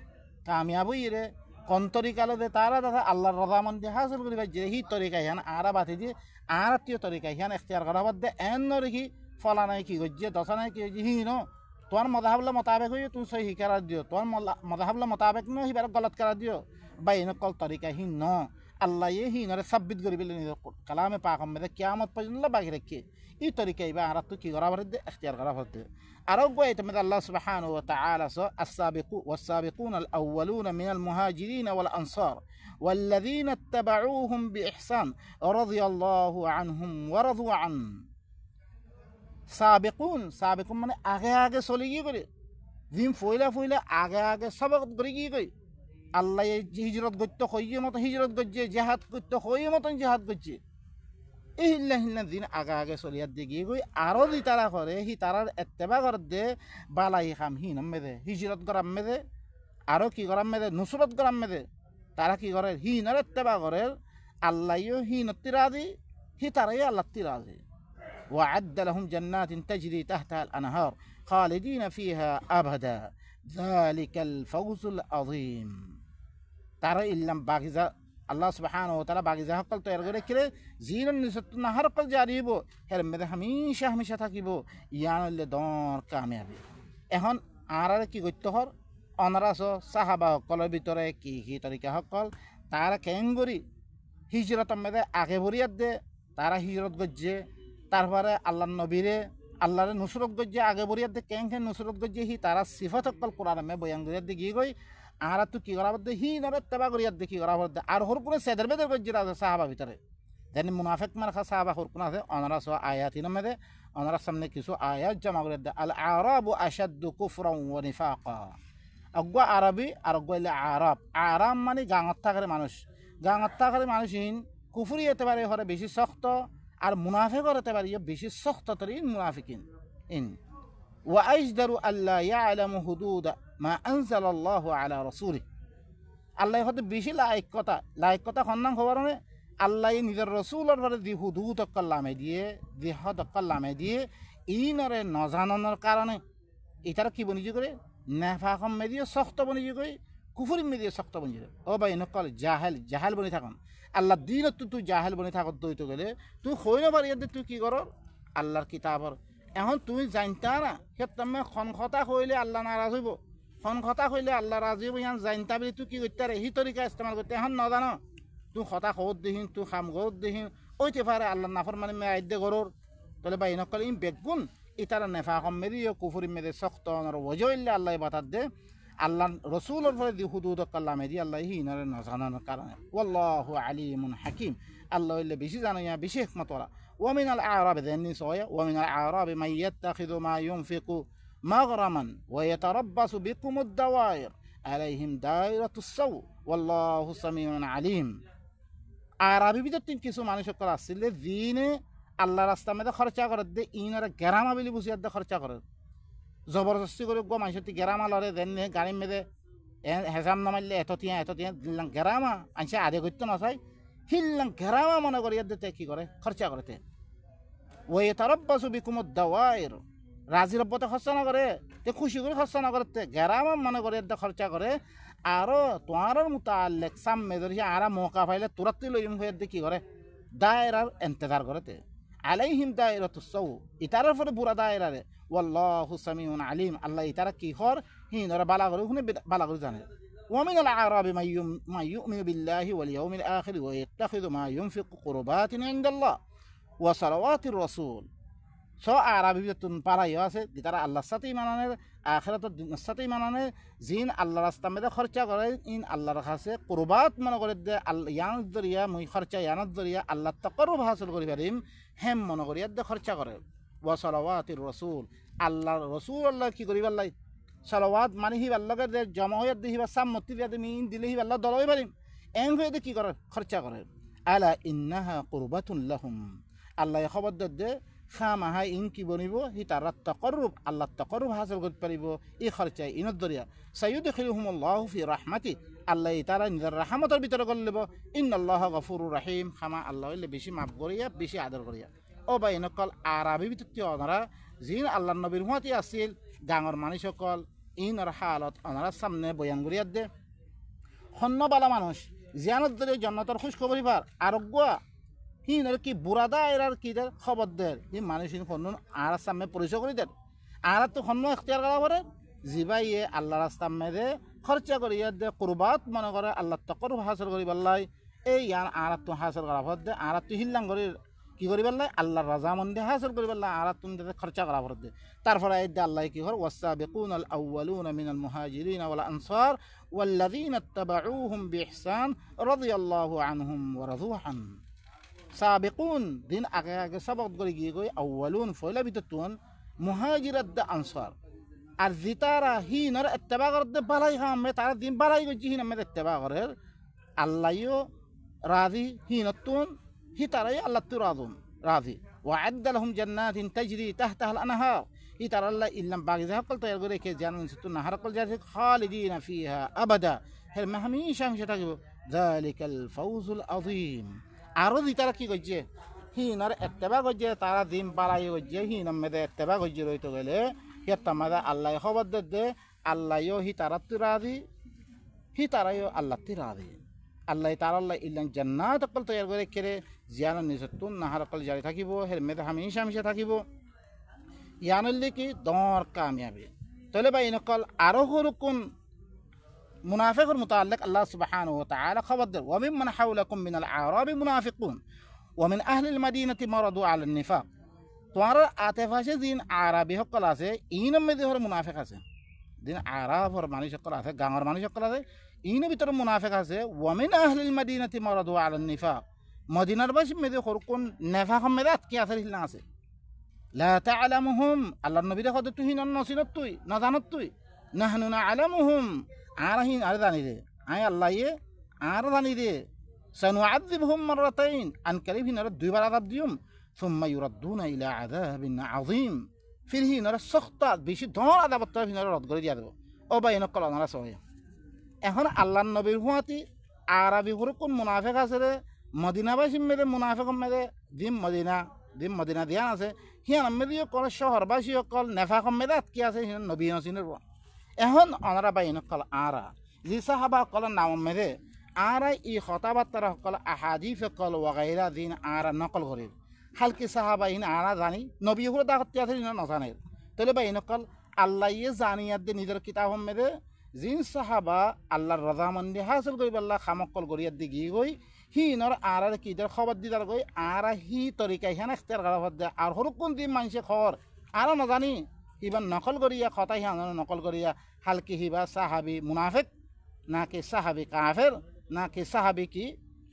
কামিয়াব হই রে কোন তরিকালে দে তারা দাদা আল্লাহর রজামন্দি হাসিল করিবা যে হি তরিকা হিয়ান আরা বাতি দিয়ে আর আত্মীয় তরিকা হিয়ান এখতিয়ার করা বাদ দে এন রেখি ফলা নাই কি গজ্জে দশা নাই কি গজ্জে হি ন তোমার মজাহাবলা মোতাবেক হয়ে তুমি সহি করা দিও তোমার মজাহাবলা মোতাবেক ন হিবার গলত করা দিও বা এনেকল তরিকা হি ন আল্লাহ হি নরে সাব্বিত করি পেলে নিজের কালামে পাক মেদে কিয়ামত পর্যন্ত বাকি রেখে এই তরিকাই বা আর তো কি করা পারে দে এখতিয়ার করা পারে আরো গোয় তুমি আল্লাহ সুবহানাহু ওয়া তাআলা والسابقون الأولون من المهاجرين والأنصار والذين اتبعوهم بإحسان رضي الله عنهم ورضوا عنه সাবেকুন মানে আগে আগে চলে গিয়ে করে জিম ফইলা আগে আগে সবক করে গিয়ে কই আল্লাহ হিজরত করতে হইয়ে মতো হিজরত করছে জেহাদ করতে হইয়ে মতন জেহাদ করছে এই হিল্লা দিন আগে আগে চলিয়ার দিয়ে গিয়ে গই আরও দি তারা করে হি তারার এত্তেবা করার দে বালাই খাম হি নামে দে হিজরত করাম মেদে আরও কি করাম মেদে নুসরত করাম মেদে তারা কি করে হিনর এত্তেবা করে আল্লাহও হিনত্তি রাজি হি তারাই আল্লাহত্তি রাজি وأعد لهم جنات تجري تحتها الأنهار خالدين فيها أبدا ذلك الفوز العظيم ترى إلهم باقيزا الله سبحانه وتعالى باقيزا حقل تو يرغو ركره زين النسط نهر قل جاريبو هرم مده هميشه থাকিবো ইয়ানলে দর কামিয়াবি এখন আরারে কি করতে হর অনারাস সাহাবা সকলের ভিতরে কি কি তরিকা সকল তারা কেঙ্গরি হিজরত মেদে আগে ভরিয়াত দে তারা হিজরত গজ্জে তারপরে আল্লাহ নবীরে আল্লাহরে নুসরত গজ্জে আগে বরিয়ার দে কেন নুসরত গজ্জে হি তারা সিফত অকল কোরআন মে বয়ান গরিয়ার দে গিয়ে গই আর তো কি করা বলতে হি নরে তেবা গরিয়ার দে কি করা বলতে আর হর পুরো সেদের বেদের গজ্জে আছে সাহাবা ভিতরে যেন মুনাফিক মারখা সাহাবা হর কোন আছে অনারা সো আয়াতিন মে অনারা সামনে কিছু আয়াত জমা করে দে আল আরাবু আশাদ্দু কুফরান ওয়া নিফাকা আগwa আরবি আর গইলে আরাম মানে গাঙত থাকার মানুষ হিন কুফরি এতেবারে হরে বেশি শক্ত আর মুনাফিক হতে পারে বেশি শক্ত তরিন মুনাফিকিন ইন ওয়া আজদারু আল্লা ইয়ালামু হুদুদ মা আনজালাল্লাহু আলা রাসূলি আল্লাহ হতে বেশি লায়কতা খন্নাং খবরনে আল্লাহ নিজের রাসূলের পরে দি হুদুদ কল্লামে দিয়ে দি হদ কল্লামে দিয়ে ইনরে নজাননের কারণে এটার কি বনিজি করে নেফাকম মে দিয়ে শক্ত বনিজি করে কুফরি মে দিয়ে শক্ত বনিজি ও ভাই নকল জাহেল বনি থাকুন আল্লাহ দিন তুই জাহেল বনে থাকত দইতে গেলে তুই হই না পারি তুই কি কর আল্লাহর কিতাবর এখন তুমি জানতা না সে তুমি খনখতা হইলে আল্লাহ নারাজ হইব খনখতা হইলে আল্লাহ রাজি হইব ইয়ান জানতা বলে তুই কি করতে রে হি তরিকা ইস্তেমাল করতে এখন নজানো তুই খতা খবর দিহিন তুই খাম খবর দিহিন ওইতে পারে আল্লাহ নাফর মানে মে আইদে গরর তাহলে বাই নকল ইম বেগুন ইতারা নেফা কম মেরি কুফুরি মেরে শক্ত ওজইলে আল্লাহ বাতার দে আল্লাহ রসুলের পরে দি হুদুদ কাল্লামে দি আল্লাহ হিনারে নজানানোর কারণে ওয়াল্লাহু আলিমুন হাকিম আল্লাহ হইলে বেশি জানো ইয়া বেশি হিকমত ওরা ওয়ামিন আল আরাব দেননি সয়া ওয়ামিন আল আরাব মান ইয়াত্তাখিযু মা ইউনফিকু মাগরামান ওয়া ইয়াতারাব্বাসু বিকুমুদ দাওয়াইর আলাইহিম দায়রাতুস সাউ ওয়াল্লাহু সামিউন আলিম আরবি ভিতর তিন কিছু মানুষ সকল আসছিল দিনে আল্লাহ রাস্তা মধ্যে খরচা করে দে ইনারে গেরামা বিলি বুঝিয়ে দে খরচা করে জবরদস্তি করে গো মানুষটি গেরামা লড়ে দেন গাড়ি মেদে হেজাম নামাইলে এত তিয়া দিল্লাং গেরামা আনছে আদে করতে নচাই হিল্লাং গেরামা মনে করি দিতে কি করে খরচা করতে ওই তারব্বাসু বিকুমুদ দাওয়াইর রাজি রব্বতে খরচা না করে তে খুশি করে খরচা না করতে গেরামা মনে করি খরচা করে আরো তোমার মুতাল্লিক সাম মেদর আর মৌকা পাইলে তুরাত্তি লইম হয়ে কি করে দায়রার ইন্তজার করতে আলাইহিম দায়রাতুস সাউ ইতারার পরে বুড়া দায়রারে ওয়াল্লাহু সামিউন আলিম আল্লাহ ইতারা কি হর হিনরা বালা করে হুনে বালা করে জানে ওয়ামিন আল আরাবি মা ইউমিনু বিল্লাহি ওয়াল ইয়াউমিল আখির ওয়া ইয়াত্তাখিযু মা ইউনফিকু কুরবাতিন ইনদাল্লাহ ওয়া সালাওয়াতির রাসূল সো আরবি তুন পারাই আছে তারা আল্লাহর সাথে ইমানের আখিরাতের সাথে ইমানের জিন আল্লাহর রাস্তা মধ্যে খরচা করে ইন আল্লাহর কাছে কুরবাত মনে করে দে ইয়ান জরিয়া মুই খরচা ইয়ানত জরিয়া আল্লাহ তাকাররুব হাসিল করি পারিম হেম মনে করি দে খরচা করে ওয়া সালাওয়াতির রাসূল আল্লাহর রাসূল আল্লাহ কি করিবার লাই সালাওয়াত মানে হি আল্লাহকে দে জমা হইয়া দিহিবা সাম্মতি দিয়া মিন দিলে হি আল্লাহ দলই পারিম এম হয়ে দে কি করে খরচা করে আলা ইন্নাহা কুরবাতুন লাহুম আল্লাহ খবর দে খামাহা ইন কি বনিব হি তারা তাকরুব আল্লাহ তাকরুব হাসিল করতে পারিব এই খরচায় ইনত দরিয়া সাইয়ুদখিলুহুমুল্লাহু ফি রাহমাতি আল্লাহ তারা নিজের রাহমতের ভিতরে করলেব ইন্নাল্লাহ গফুরুর রহিম খামা আল্লাহ হইলে বেশি মাফ করিয়া বেশি আদর করিয়া ও বা ইনকল আরবি ভিতর ওনারা জিন আল্লাহ নবীর হুয়াতি আসিল গাঙর মানুষ সকল ইনর হালত ওনারা সামনে বয়ান করিয়া দে হন্যবালা মানুষ জিয়ানত দরে জন্নতর খুশ খবরই পার আরোগ্য হিনর কি বুড়াদা এরার কি দের খবর দের হি মানুষ হন্যন আর সামনে পরিচয় করি দের আর তো হন্য এখতিয়ার করা করে জিবাই আল্লাহ রাস্তা মেদে খরচা করিয়া দে কুরবাত মনে করে আল্লাহ তকর হাসল করি পাল্লাই এই ইয়ান আর তো হাসল করা ভর দে আর তো হিল্লাং করি কি করি পাল্লাই আল্লাহর রাজামন্দি হাসল করি পাল্লাই আর তুমি খরচা করা ভর দে তারপরে এই দে আল্লাহ কি কর ওয়াসাবিকুনাল আউয়ালুনা মিনাল মুহাজিরিন ওয়াল আনসার ওয়াল্লাযীনা ইত্তাবাউহুম বিইহসান রাদিয়াল্লাহু আনহুম ওয়া রাদু আন সাবিকুন দিন আগে আগে সবক করে গিয়ে গই আউয়ালুন ফয়লা বিতুন মুহাজিরাত দে আনসার আর জিতারা হিনর ইত্তেবা করতে বালাই হামে তারা দিন বালাই গজি হিন আমে ইত্তেবা করে আল্লাহও রাজি হিনতুন হি তারাই আল্লাহ তু রাজি ওয়া'আদ্দ লাহুম জান্নাতিন তাজরি তাহতাহা আল-আনহার হি তারা আল্লাহ ইল্লাম বাগিজা কল তৈরি করে কে জানান সিতু নাহার কল জারি খালিদিনা ফিহা আবাদা হের মাহমিশা মিশা থাকিব যালিকাল ফাউজুল আযীম আর জিতারা কি গজে হিনর ইত্তেবা গজে তারা দিন বালাই গজে হিন আমে ইত্তেবা গজে রইতো গেলে মাদা আল্লাহ খবর দে আল্লাহও হি তারা রাজি হি তারাও আল্লাহ রাজি আল্লাহ তারাল্লাহ ইল্লাং জান্নাত অকল তৈরি করে কেড়ে জিয়ান নিজতুন নাহার অকল জারি থাকিব হের মেদে হামিশা মিশা থাকিব ইয়ানল্লি কি দর কামিয়াবি তাহলে বা ইনকল আরো হরকুন মুনাফিকর মুতাআল্লিক আল্লাহ সুবহানাহু ওয়া তাআলা খবর দে ওয়া মিম্মান হাওলাকুম মিনাল আরাবি মুনাফিকুন ওয়া মিন আহলিল মাদিনাতি মারাদু আলান নিফাক তোমার আতেফাশে দিন আরবি সকল আছে ইনের মধ্যে হর মুনাফিক আছে দিন আরব হর মানুষ সকল আছে গাঁৱৰ মানুষ সকল আছে ইনের ভিতরে মুনাফিক আছে ওয়ামিন আহলিল মাদিনাতি মারাদু আলান নিফাক মদিনার বাসী মেদে হর কোন নেফাক মেদে আটকে আছে হিলা আছে লা তা'লামুহুম আল্লাহর নবী দেখো তুই হিন নসিনত তুই না জানত তুই নাহনু না'লামুহুম আর হিন আর জানি রে আই আল্লাহ আর জানি রে সানুআযিবুহুম মাররাতাইন আন কারিব হিনার দুইবার আযাব দিউম ثم يردون إلى عذاب عظيم फिर ही नरा सख्त বেশি ধর আদাবত ফির রদ করে দিয়া দেব ও ভাই নকল নরা সহে এখন আল্লাহর নবীর হুয়াতি আরবি হুর কোন মুনাফিক আছে রে মদিনাবাসী মেরে মুনাফিক মেরে দিম মদিনা দিয়া আছে হিয়ান মেরে কল শহরবাসী কল নেফাক মেরে আটকে আছে হিয়ান নবী নসিনের এখন অনরা ভাই নকল আরা জি সাহাবা কল নাম মেরে আরা ই খতাবাত্তারা কল আহাদিস কল ওয়াগাইরা দিন আরা নকল করে হালকি সাহাবা ইন আনা জানি নবী হুর দাগত আছে না নজানে তাহলে ভাই নকল আল্লাহ ইয়ে জানিয়াত দে নিজের কিতাব মেরে জিন সাহাবা আল্লাহর রাজামন্দি হাসিল করি আল্লাহ খামকল করিয়াত দি গিয়ে গই হি নর আরার কি দের খবর দিদার গই আরা হি তরিকা হিয়ান ইখতিয়ার করা দে আর হর কোন দিন মানুষে খবর আর না জানি ইবান নকল করিয়া কথা হিয়ান নকল করিয়া হালকি হিবা সাহাবি মুনাফিক না কি সাহাবি কাফের না কি সাহাবি কি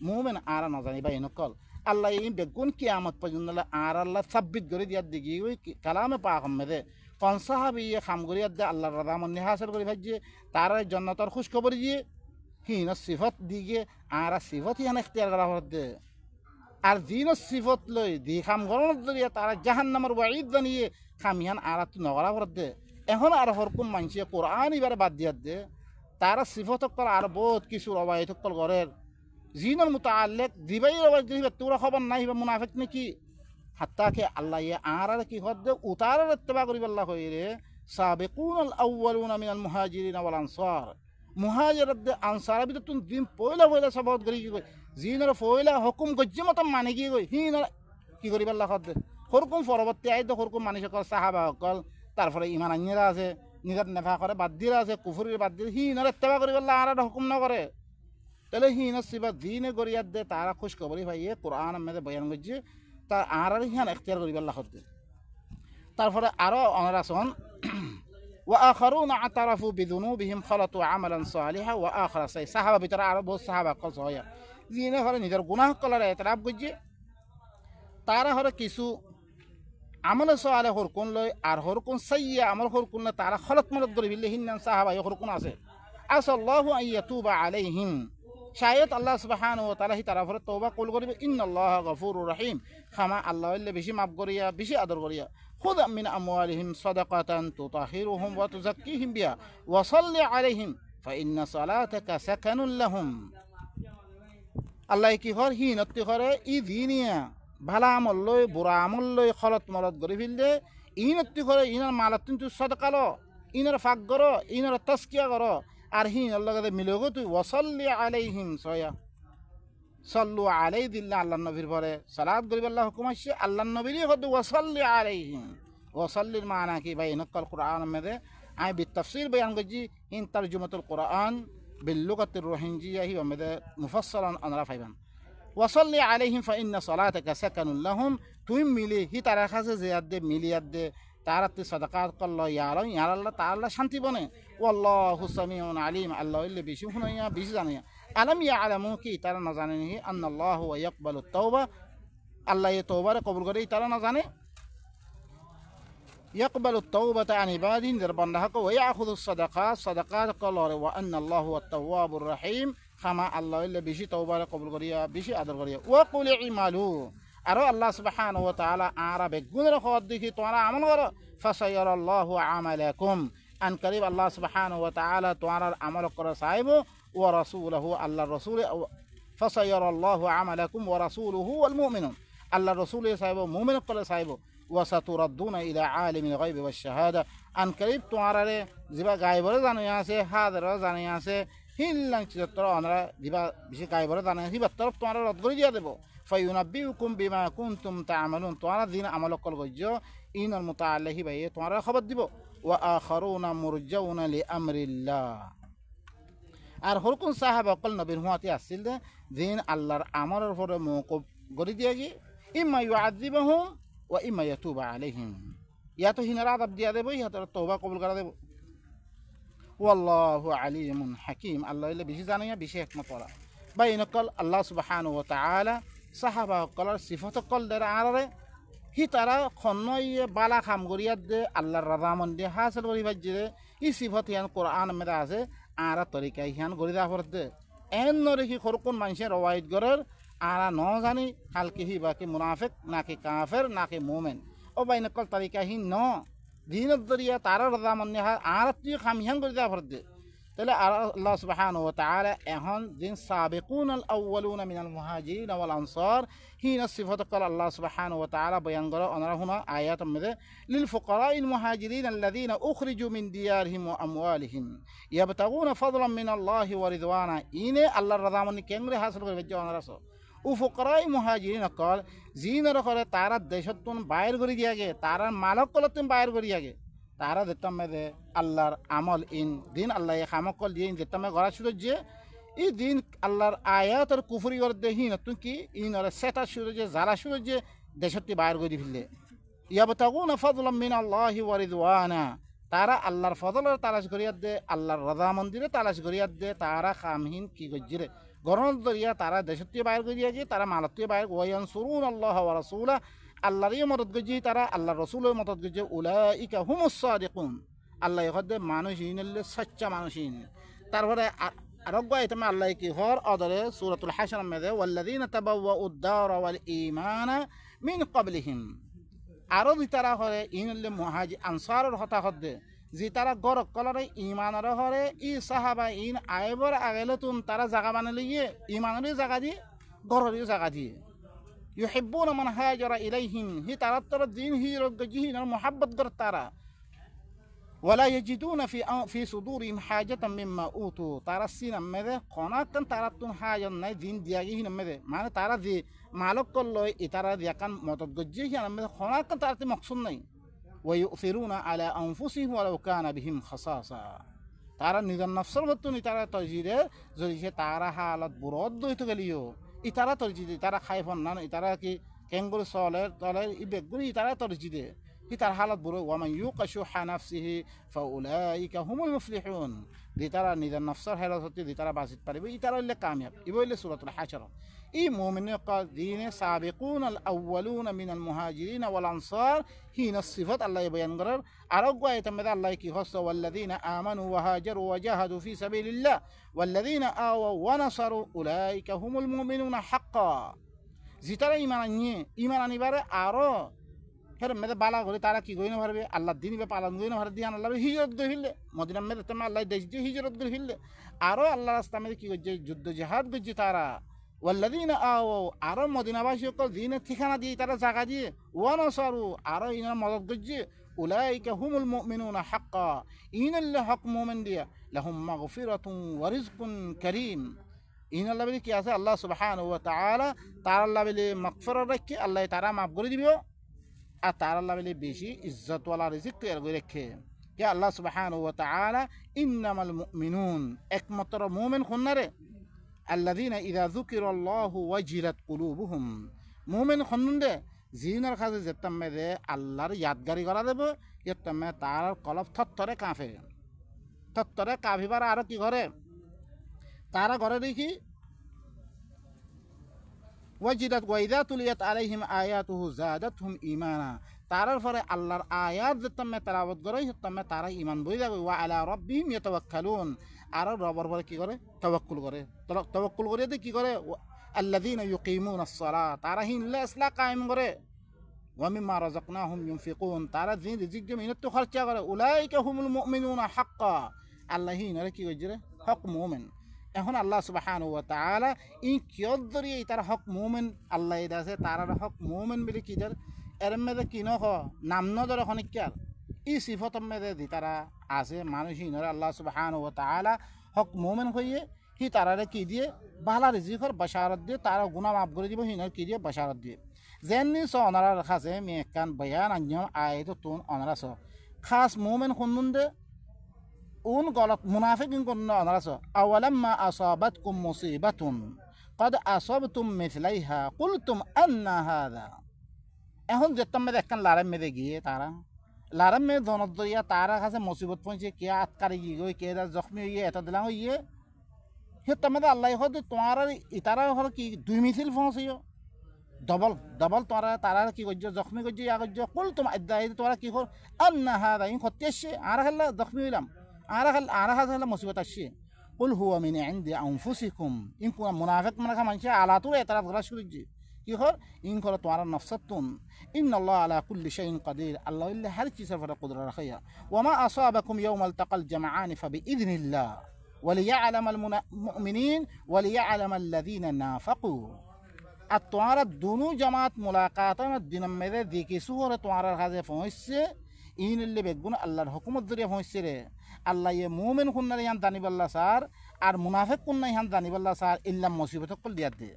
মুমিন আর না জানি ভাই নকল আল্লাহ এই বেগুন কিয়ামত পর্যন্ত আর আল্লাহ সাব্বিত করে দিয়ার দিকে ওই কালামে পাক মেদে কোন সাহাবি খাম করিয়ার দে আল্লাহর রাজামন্দি হাসিল করে ভাজিয়ে তার জন্নতর খুশ খবর দিয়ে হিন সিফত দিকে আর সিফত হিয়ান ইখতিয়ার করা দে আর জিন সিফত লই দি খাম গরণ দরিয়া তারা জাহান্নামের ওয়াঈদ জানিয়ে খামিয়ান আর তো নগরা দে এখন আর হরকুম মানসিয়ে কোরআন এবারে বাদ দিয়ার দে তারা সিফত কল আর বহুত কিছু অবায়ত কল গরের জিনের মুতাআল্লিক দিবাই দিবে তোরা খবর নাই বা মুনাফিক নাকি হাত্তা কে আল্লাহ ইয়ে আর কি হদ উতারের ইত্তেবা করি আল্লাহ কইরে সাবিকুনাল আউয়ালুনা মিনাল মুহাজিরিন ওয়াল আনসার মুহাজিরাত আনসার বিত তুন দিন পয়লা সবত করি কি কই জিনের পয়লা হুকুম গজ্জে মত মানে কি কই হিন কি করি আল্লাহ হদ হরকুম পরবর্তী আইদ হরকুম মানুষ কল সাহাবা কল তারপরে ঈমান আনিরা আছে নিজের নেফা করে বাদ দিরা আছে কুফরির বাদ দিয়ে হিনের ইত্তেবা করি আল্লাহ আর হুকুম না করে তাহলে হিন সিবা দিনে গরিয়াত দে তারা খুশ খবরি ভাইয়ে কোরআন মেদে বয়ান করছে তার আর হিয়ান ইখতিয়ার করিব আল্লাহ হদ তারপরে আরো অনার আসন ওয়া আখারুনা আতারাফু বিযুনুবিহিম খালাতু আমালান সালিহা ওয়া আখরা সাই সাহাবা ভিতরে আরো বহুত সাহাবা কল হয় জিনে হরে নিজের গুনাহ কলারে ইতরাফ করছে তারা হরে কিছু আমল সালে হরকুন লয় আর হরকুন সাইয়া আমল হরকুন না তারা খলত মলত করি বিল্লাহ হিন্নান সাহাবা হরকুন আছে আসাল্লাহু আন ইয়াতুবা আলাইহিম শায়দ আল্লাহ সুবহানাহু ওয়া তাআলা হি তারাফরে তওবা কবুল করিবে ইন্নাল্লাহা গফুরুর রহিম খামা আল্লাহ হইলে বেশি মাফ করিয়া বেশি আদর করিয়া খুদ মিন আমওয়ালিহিম সাদাকাতান তুতাহিরুহুম ওয়া তুযাক্কিহিম বিহা ওয়া সাল্লি আলাইহিম ফাইন্না সালাতাকা সাকানুল লাহুম আল্লাহ কি হর হি নত্তি করে ই দিনিয়া ভালা আমল লই বুড়া আমল লই খলত মলত গরি ফিলদে ই নত্তি করে ইনার মালত কিন্তু সদকা লো ইনার ফাক করো ইনার তাসকিয়া করো আর হি আল্লাহকে মিলগো তুই ওয়াসাল্লি আলাইহিম সয়া সাল্লু আলাই দিল্লা আল্লাহ নবীর পরে সালাত গরিব আল্লাহ হুকুম আসছে আল্লাহ নবীরই হতো ওয়াসাল্লি আলাইহিম ওয়াসাল্লির মানা কি ভাই নকল কোরআন মেদে আমি বিতাফসির বয়ান করছি ইন তারজুমাতুল কোরআন বিল্লুগাতির রোহিঙ্গিয়া হি মেদে মুফাসসালান আনরা ফাইবান ওয়াসাল্লি আলাইহিম ফাইন্না সালাতাকা সাকানুল লাহুম তুই মিলি হি তারা কাছে জিয়াদ দে মিলিয়াদ দে তারাতে সাদাকাত করলো ইয়ারাও ইয়ার আল্লাহ তাআলা শান্তি বনে ওয়াল্লাহু সামিউন আলিম আল্লাহ ইল্লে বেশি শুনাইয়া বেশি জানিয়া আলাম ইয়ালামু কি তারা না জানে নি আন্নাল্লাহু ওয়া ইয়াকবালু তাওবা আল্লাহ এই তওবার কবুল করে তারা না জানে ইয়াকবালু তাওবাতা আন ইবাদিন যার বান্দা হক ওয়া ইয়াখুযু সাদাকাত কলর ওয়া আন্নাল্লাহু ওয়াত তাওয়াবুর রহিম খামা আল্লাহ ইল্লে বেশি তওবার কবুল করিয়া বেশি আদর করিয়া ওয়া কুল ইমালু আর আল্লাহ সুবহানাহু ওয়া তাআলা আরাবে গুণের খবর দেখি তোমরা আমল করো ফাসায়ারাল্লাহু আমালাকুম আন করিব আল্লাহ সুবহানাহু ওয়া তাআলা তোমার আমল করা চাইব ওয়া রাসূলুহু আল্লাহ রাসূল ফাসায়ারাল্লাহু আমালাকুম ওয়া রাসূলুহু ওয়াল মুমিনুন আল্লাহ রাসূল চাইব মুমিন করে চাইব ওয়া সাতুরাদ্দুনা ইলা আলিমিল গায়বি ওয়াশ শাহাদা আন করিব তোমার জিবা গায়বরে জানিয়া আছে হাদরে জানিয়া আছে হিল্লাং চিত্র আমরা জিবা বেশি গায়বরে জানিয়া হিবা তরফ তোমার রদ করে দিয়া দেব ফায়ুনাব্বিউকুম বিমা কুনতুম তা'মালুন তোমরা দিন আমল কল গজ্জ ইনাল মুতাআল্লিহি ভাই তোমরা খবর দিব ওয়া আখারুনা মুরজাউনা লিআমরিল্লাহ আর হরকুন সাহাবা কল নবীর হুয়াতে আসছিল দিন আল্লাহর আমরের উপরে মওকুফ গরি দিয়া গি ইম্মা ইউআযিবুহুম ওয়া ইম্মা ইয়াতুবা আলাইহিম ইয়া তো হিনার আযাব দিয়া দেব ইয়া তো তওবা কবুল করা দেব ওয়াল্লাহু আলিমুন হাকীম আল্লাহ ইল্লে বেশি জানিয়া বেশি হিকমত ওয়ালা ভাই নকল আল্লাহ সুবহানাহু ওয়া তাআলা সাহাবা কলার সিফত কল দ্বারা আরে হি তারা খন্নইয়ে বালা খাম গরিয়াত দে আল্লাহর রাজামন্দি হাসিল করি বাজ্জিরে ই সিফত ইয়ান কোরআন মেদা আছে আরা তরিকা ইয়ান গরিদা ফরদে এন নরেহি খরকুন মানুষের রওয়ায়ত গরের আরা ন জানি হালকি হি বাকি মুনাফিক নাকি কাফের নাকি মুমিন ও বাইন কল তরিকা হি ন দিনত দরিয়া তারা রাজামন্দি আরা তুই খাম ইয়ান গরিদা ফরদে তাহলে আল্লাহ সুবহানাহু ওয়া তাআলা এখন দিন সাবিকুন আল আউয়ালুনা মিনাল মুহাজিরিন ওয়াল আনসার হিনা সিফাত কল আল্লাহ সুবহানাহু ওয়া তাআলা বয়ান করে ওনারা হুনা আয়াত মধ্যে লিল ফুকারাইল মুহাজিরিন আল্লাযিনা উখরিজু মিন দিয়ারহিম ওয়া আমওয়ালিহিম ইয়াবতাগুনা ফাদলান মিনাল্লাহি ওয়া রিদওয়ানা ইনে আল্লাহর রাজামনি কেমরে হাসিল করে বেজ ওনারা সো ও ফুকারাই মুহাজিরিন কল জিনার করে তারা দেশতুন বাইর করে দিয়াগে তারা মালক কলতুন বাইর করে দিয়াগে তারা দেখতাম মেদে আল্লাহর আমল ইন দিন আল্লাহ খামকল দিয়ে দেখতাম গড়া শুরু যে এই দিন আল্লাহর আয়াত আর কুফরি করে দেহি নতুন কি ইন আর সেটা শুরু যে জ্বালা শুরু যে দেশটি বাইর করে ফেললে ইয়াবতাগুনা ফাদলাম মিনাল্লাহি ওয়া রিদওয়ানা তারা আল্লাহর ফজলের তালাশ করিয়াত দে আল্লাহর রাজা মন্দিরে তালাশ করিয়াত দে তারা খামহীন কি গজ্জিরে গরম দরিয়া তারা দেশটি বাইর করিয়া গিয়ে তারা মালতি বাইর ওয়ায়ানসুরুন আল্লাহ ওয়া রাসূলা আল্লাহরই মদত গজি তারা আল্লাহ রসুলের মদত গজি উলাইকা হুমুস সাদিকুন আল্লাহ হদে মানুষ ইনলে সচ্চা মানুষ ইন তারপরে আরোগ্য আইতমে আল্লাহ কি হর অদরে সূরাতুল হাশর মধ্যে ওয়াল্লাযিনা তাবাওয়াউদ দার ওয়াল ঈমানা মিন ক্বাবলিহিম আরো তারা হরে ইনলে মুহাজির আনসারের হতা হদে জি তারা গর কলরে ঈমানের হরে ই সাহাবা ইন আইবর আগেলতুন তারা জায়গা বানালে ঈমানের জায়গা দিয়ে গরের জায়গা দিয়ে يحبون من هاجر إليهم هي ترى الدين هي رجهين المحبة قرطارا ولا يجدون في صدورهم حاجة مما أوتوا ترى السين ماذا قناة ترى حاجة ناي دين دياجين ماذا معنى ترى ذي مالك كله ترى ذي كان متججيه ماذا قناة ترى مقصود ناي ويؤثرون على أنفسهم ولو كان بهم خصاصة ترى نذا النفس البطن ترى تجيده زي ترى حالات برود يتغليو ইতারা তরজিদে তারা খাইফন না ইতারা কি কেঙ্গুর সলের তলের ইবেগুলি ইতারা তরজিদে ইতার হালত বুড়ো ওয়ামান ইউকাশুহা নাফসিহি ফাউলাইকা হুমুল মুফলিহুন দি তারা নিজের নফসের হেরাসতে দি তারা বাঁচিত পারিবে ইতারা হইলে কামিয়াব ইব হইলে সূরাতুল হাশর ই মুমিনের দিনে সাবিকুন আল আউয়ালুনা মিনাল মুহাজিরিন ওয়াল আনসার হিনা সিফাত আল্লাহ বয়ান করার আরোগ্য আয়াতের আল্লাহ কি হচ্ছে ওয়াল্লাযিনা আমানু ওয়া হাজারু ওয়া জাহাদু ফি সাবিলিল্লাহ ওয়াল্লাযিনা আওয়া ওয়া নাসারু উলাইকা হুমুল মুমিনুনা হাক্কা জিতারা ইমান আনিবারে আরো হের মেদে বালা করে তারা কি গই না পারবে আল্লাহ দিন বে পালন গই না পারবে দিয়ান আল্লাহ হিজরত গই ফিরলে মদিনা মেদে তুমি আল্লাহ দেশ দিয়ে হিজরত গই ফিরলে আরো আল্লাহ রাস্তা মেদে কি করছে যুদ্ধ জিহাদ করছে তারা ওয়াল্লাযিনা আও আরো মদিনাবাসী সকল দিনের ঠিকানা দিয়ে তারা জায়গা দিয়ে ওয়ানাসারু আরো ইনার মদত করছে উলাইকা হুমুল মুমিনুনা হাক্কা ইনাল্লাহ হক মুমিন দিয়া লাহুম মাগফিরাতুন ওয়া রিজকুন কারীম ইন আল্লাহ বলে কি আছে আল্লাহ সুবহানাহু ওয়া তাআলা তার আল্লাহ বলে মাগফিরাত রাখে আল্লাহ তারা মাফ করে দিবে আর তার আল্লাহ বলে বেশি ইজ্জতওয়ালা রিজিক তৈরি করে রাখে কে আল্লাহ সুবহানাহু ওয়া তাআলা ইন্নামাল মুমিনুন একমাত্র মুমিন খুননারে আল্লাযীনা ইযা যুকিরাল্লাহু ওয়াজিলাত কুলুবুহুম মুমিন খুনন্দে জিনার কাছে যেতাম মেদে আল্লাহর ইয়াদগারি করা দেব যেতাম তার কলব থরথরে কাঁপিবার আর কি করে তারা ঘরে দেখি ওয়াজিলাত ওয়াইদা তুলিয়াত আলাইহিম আয়াতুহু যাদাতহুম ঈমানা তারার পরে আল্লাহর আয়াত যেতাম তেলাওয়াত করে যেতাম তারা ঈমান বই যাবে ওয়া আলা রাব্বিহিম ইয়াতাওয়াক্কালুন আর রবের পরে কি করে তাওয়াক্কুল করে কি করে আল্লাযীনা ইউকিমুনাস সালাত তারা হিনলে ইসলাম কায়েম করে ওয়া মিম্মা রাযাকনাহুম ইউনফিকুন তারা দিন রিজিক দিয়ে মেহনত খরচা করে উলাইকা হুমুল মুমিনুনা হাক্কা আল্লাহ হিনরে কি কইছে হক মুমিন এখন আল্লাহ সুবহানাহু ওয়া তাআলা এই কিয়ত দরিয়ে তার হক মুমিন আল্লাহ এদাছে তার হক মুমিন বলে কি দের এর মেদে কি নখ নাম ন ধরে খনিকার এই সিফত মেদে দি তারা আছে মানুষ হিনরে আল্লাহ সুবহানাহু ওয়া তাআলা হক মুমিন হইয়ে হি তারারে কি দিয়ে বালা রিজিকর বাশারত দিয়ে তারা গুনাহ মাফ করে দিব হিনর কি দিয়ে বাশারত দিয়ে যেননি স অনারা রাখাছে মেকান বয়ান আঞ্জম আয়াত তুন অনারা স খাস মুমিন খুন্দে উন গলত মুনাফিকিন কোন অনারাস আওয়ালাম্মা আসাবাতকুম মুসিবাতুন قد أصبتم مثليها قلتم أن هذا এখন যেতাম মেদে একখান লারাম মেদে গিয়ে তারা লারাম মেয়ে দনত দরিয়া তারা কাছে মুসিবত পৌঁছে কে আতকারি গিয়ে গই কে জখমি হইয়ে এটা দিলাম হইয়ে সেতাম মেদে আল্লাহ হতে তোমার ইতারা হল কি দুই মিছিল পৌঁছিও ডবল তারা কি করছো জখমি করছো ইয়া করছো কুল তোমার তোরা কি কর আন্না হাদা ইন ক্ষতি আসছে আর খেলা জখমি হইলাম আর হাজার মুসিবত আসছে কুল হুয়া মিন ইনদি আনফুসিকুম ইন কোন মুনাফিক মানে মানুষ আলাতুর এতরাফ করা শুরু কি কর ইন কর তোমার নফসাতুন ইন্নাল্লাহ আলা কুল্লি শাইইন কাদির আল্লাহ ইল্লা হর চিজের উপর কুদরত রাখে ওয়া মা আসাবাকুম ইয়াওমাল তাকাল জামআন ফাবিইذنিল্লাহ وليعلم المؤمنين وليعلم الذين نافقوا আর তোমার দুনু জামাত মুলাকাত দিন মেদে দেখি সুহরে তোমার কাছে পৌঁছছে ইনলে বেগুন আল্লাহর হুকুমত জরিয়া পৌঁছছে রে আল্লাহ ইয়ে মুমিন কুন্নারে ইয়ান জানিবাল্লা স্যার আর মুনাফিক কুন্না ইয়ান জানিবাল্লা স্যার ইল্লা মুসিবত কল দিয়া দে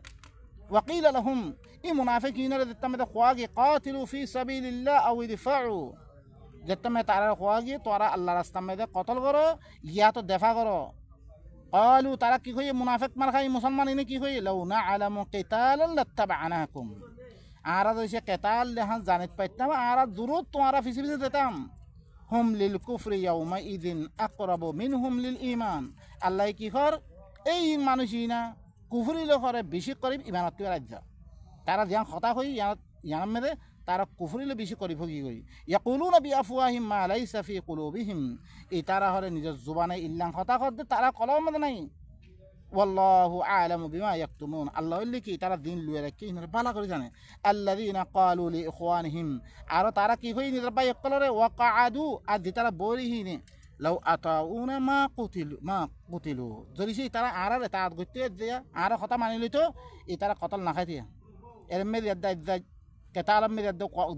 ওয়াকিল লাহুম ই মুনাফিকিনরে দিতামে খোয়াগে কাতিলু ফি সাবিলিল্লাহ আও ইদফাউ দিতামে তারা খোয়াগে তোরা আল্লাহ রাস্তা মেদে কতল করো ইয়া তো দেফা করো قالوا তারা কি কই মুনাফিক মার খাই মুসলমান ইনে কি কই লাউ না আলামু কিতালান লাত্তাবানাকুম আরা দইছে কিতাল দেহান জানিত পাইতাম আরা দুরুত তোমরা ফিসি যেতাম হুম লিল কুফরি ইয়াউমা ইদিন আকরাবু মিনহুম লিল ঈমান আল্লাহ কি কর এই মানুষিনা কুফরি লখরে বেশি করিব ঈমানত রাজ্য তারা ধ্যান কথা কই ইয়ান মেদে তারা কুফরিলে বেশি করি ভগি গই ইয়াকুলুনা বিআফওয়াহিম মা লাইসা ফি কুলুবিহিম এই তারা হরে নিজের জুবানে ইল্লাম কথা করতে তারা কলম মধ্যে নাই ওয়াল্লাহু আ'লামু বিমা ইয়াকতুমুন আল্লাহ ইল্লি কি তারা দিন লুয়ে রাখে ইনরে বালা করে জানে আল্লাযিনা ক্বালু লি ইখওয়ানিহিম আর তারা কি হই নিজের ভাই একলরে ওয়াকাআদু আর দি তারা বলিহিনে লাউ আতাউনা মা কুতিলু যদি সেই তারা আরারে তাত গইতে দিয়া আর কথা মানি লইতো এই তারা কতল না খাইতে এর মেদি আদা কেতালাম মেরে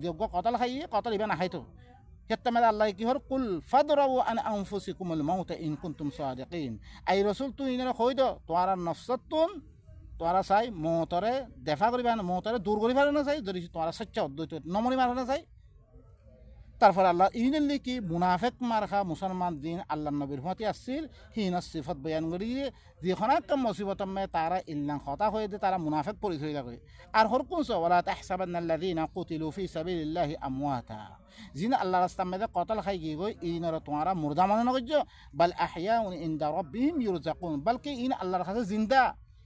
যোগ্য কতল খাইয়ে কতল ইবা নাখাইতো সেটা মেরে আল্লাহ কি হর কুল ফাদরাউ আন আনফুসিকুমুল মাউত ইন কুনতুম সাদিকিন আই রাসূল তুই ইনরে কই দ তোরা নফসাতুন তোরা চাই মৌতরে দেখা করিবা মৌতরে দূর করি পারে না চাই যদি তোরা সচ্চা অদ্বৈত নমরি মারে না চাই তারপর আল্লাহ ইনলি কি মুনাফিক মারখা মুসলমান দিন আল্লাহ নবীর হতে আসছিল হিনা সিফত বয়ান করি যখন একটা মুসিবত মে তারা ইল্লাং কথা হয়ে দে তারা মুনাফিক পরিচয় লাগে আর হর কোন ওয়ালা তাহসাবান্নাল্লাযিনা কুতিলু ফি সাবিলিল্লাহি আমওয়াতা জিন আল্লাহ রাস্তা মে কতল খাই গই গই ইনর তোমরা মুর্দা মনে নগজ বাল আহয়াউন ইনদা রাব্বিহিম ইরজাকুন বলকি ইন আল্লাহর কাছে জিন্দা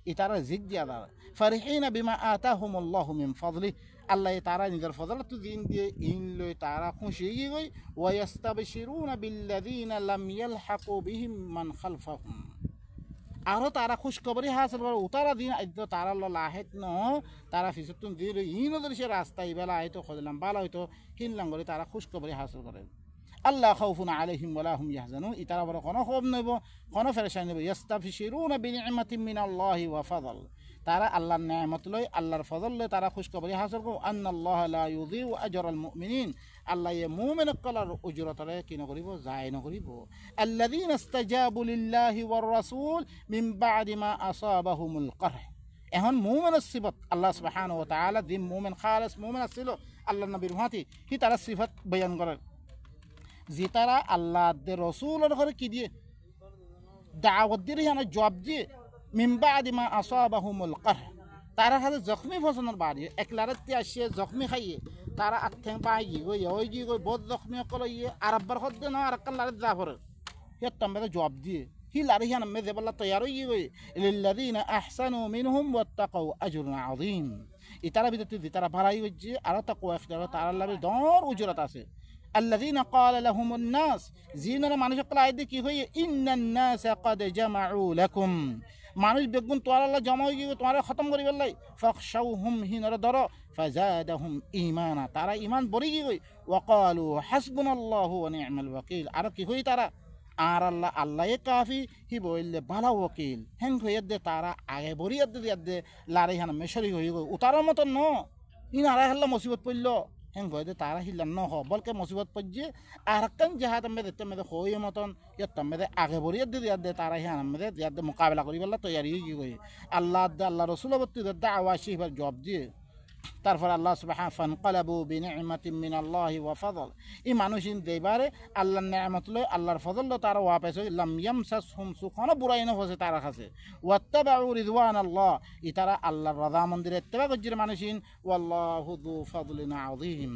ইতারা জিক দিয়া দাঁড়া ফারিহিনা বিমা আতাহুমুল্লাহু মিন ফাদলি আল্লাহ তারা নিজের ফজলত দিন দিয়ে ইন লই তারা খুশি গই ওয়াস্তাবশিরুনা বিল্লাযিনা লাম ইয়ালহাকু বিহিম মান খালফাহুম আরো তারা খুশখবরি হাসিল করে উতারা দিন আইতো তারা লাহেত ন তারা ফিসতুন দিন ইন ওদের রাস্তা ইবেলা আইতো খদলাম বালা হইতো হিনলাম করে তারা খুশখবরি হাসিল করে আল্লাহ খাউফুন আলাইহিম ওয়ালা হুম ইয়াহজানুন ইতারা বড় কোনো খব নইব কোনো পেরেশানি নইব ইয়াস্তাবশিরুনা বিনি'মাতিন মিনাল্লাহি ওয়া ফাদল তারা আল্লাহর নেয়ামত লই আল্লাহর ফজল লই তারা খুশখবরি হাসিল করো আন্নাল্লাহ লা ইউযিউ আজরাল মুমিনিন আল্লাহ এ মুমিন কলার উজরতরে কি নকরিব যায় নকরিব আল্লাযীনা ইসতাজাবু লিল্লাহি ওয়ার রাসূল মিন বা'দি মা আসাবাহুমুল করহ এখন মুমিনের সিফত আল্লাহ সুবহানাহু ওয়া তাআলা দিন মুমিন খালিস মুমিন ছিল আল্লাহর নবীর হাতি হি তারা সিফত বয়ান করে যে তারা আল্লাহ দে রাসূলের ঘরে কি দিয়ে দাওয়াত দিয়ে না জবাব দিয়ে মিন বা'দি মা আসাবাহুমুল করহ তারা হাতে জখমি ফসনের বাড়ি একলারতে আসিয়ে জখমি খাইয়ে তারা আত্মেং পাই গই ওই গি গই বহুত জখমি কল ইয়ে আরব্বার হদ্দে না আর কাল্লার জাফর হে তম্বে জবাব দিয়ে হি লারি হান মে দেবল্লা তৈয়ার হই গই লিল্লাযিনা আহসানু মিনহুম ওয়াত্তাকাউ আজরুন আযীম ইতারা বিদতে তারা ভালাই হইছে আর তাকওয়া ইখতিয়ার তারা আল্লাহর দর উজরত আছে الذين قال لهم الناس زيننا মানুষ কল আইতে কি হই ইন্নান নাস قد جمعوا لكم মানুষ বেগুন তোয়ার আল্লাহ জমা হয়ে গিয়ে তোমার খতম করি বললাই ফাখশাউহুম হিনর ধর ফাজাদাহুম ঈমানা তারা ঈমান বড়ি গই ওয়াকালু হাসবুনাল্লাহু ওয়া নি'মাল ওয়াকিল আর কি হই তারা আর আল্লাহ আল্লাহে কাফি হি বইলে ভালো ওয়াকিল হেন হইয়া দে তারা আগে বড়িয়া দে লারে হান মেশরি হই গই উতার মত ন ইন আর হল্লা মুসিবত পড়ল হেন গই দে তারা হিলান ন হ বলকে মুসিবত পড়ছে আর কান জাহাত মে হই মতন ইয়াতমে আগে বড়িয়া দে তারা হিয়ান মে দে মোকাবেলা করি বললা তৈয়ারি হই গই আল্লাহ রাসূল বত্তি দাওয়া শিবার জবাব দিয়ে তারপর আল্লাহ সুবহানাহু ফানকালাবু বিনি'মাতিন মিনাল্লাহি ওয়া ফাদল এই মানুষিন দেবারে আল্লাহর নেয়ামত লয় আল্লাহর ফজল লয় তারা ওয়াপস হই লাম ইয়ামসাসহুম সুখান বুরাইন হসে তারা কাছে ওয়াত্তাবাউ রিদওয়ানাল্লাহ ই তারা আল্লাহর রাজা মন্দিরে ইত্তেবা গজ্জির মানুষিন ওয়াল্লাহু যু ফাদলিন আযীম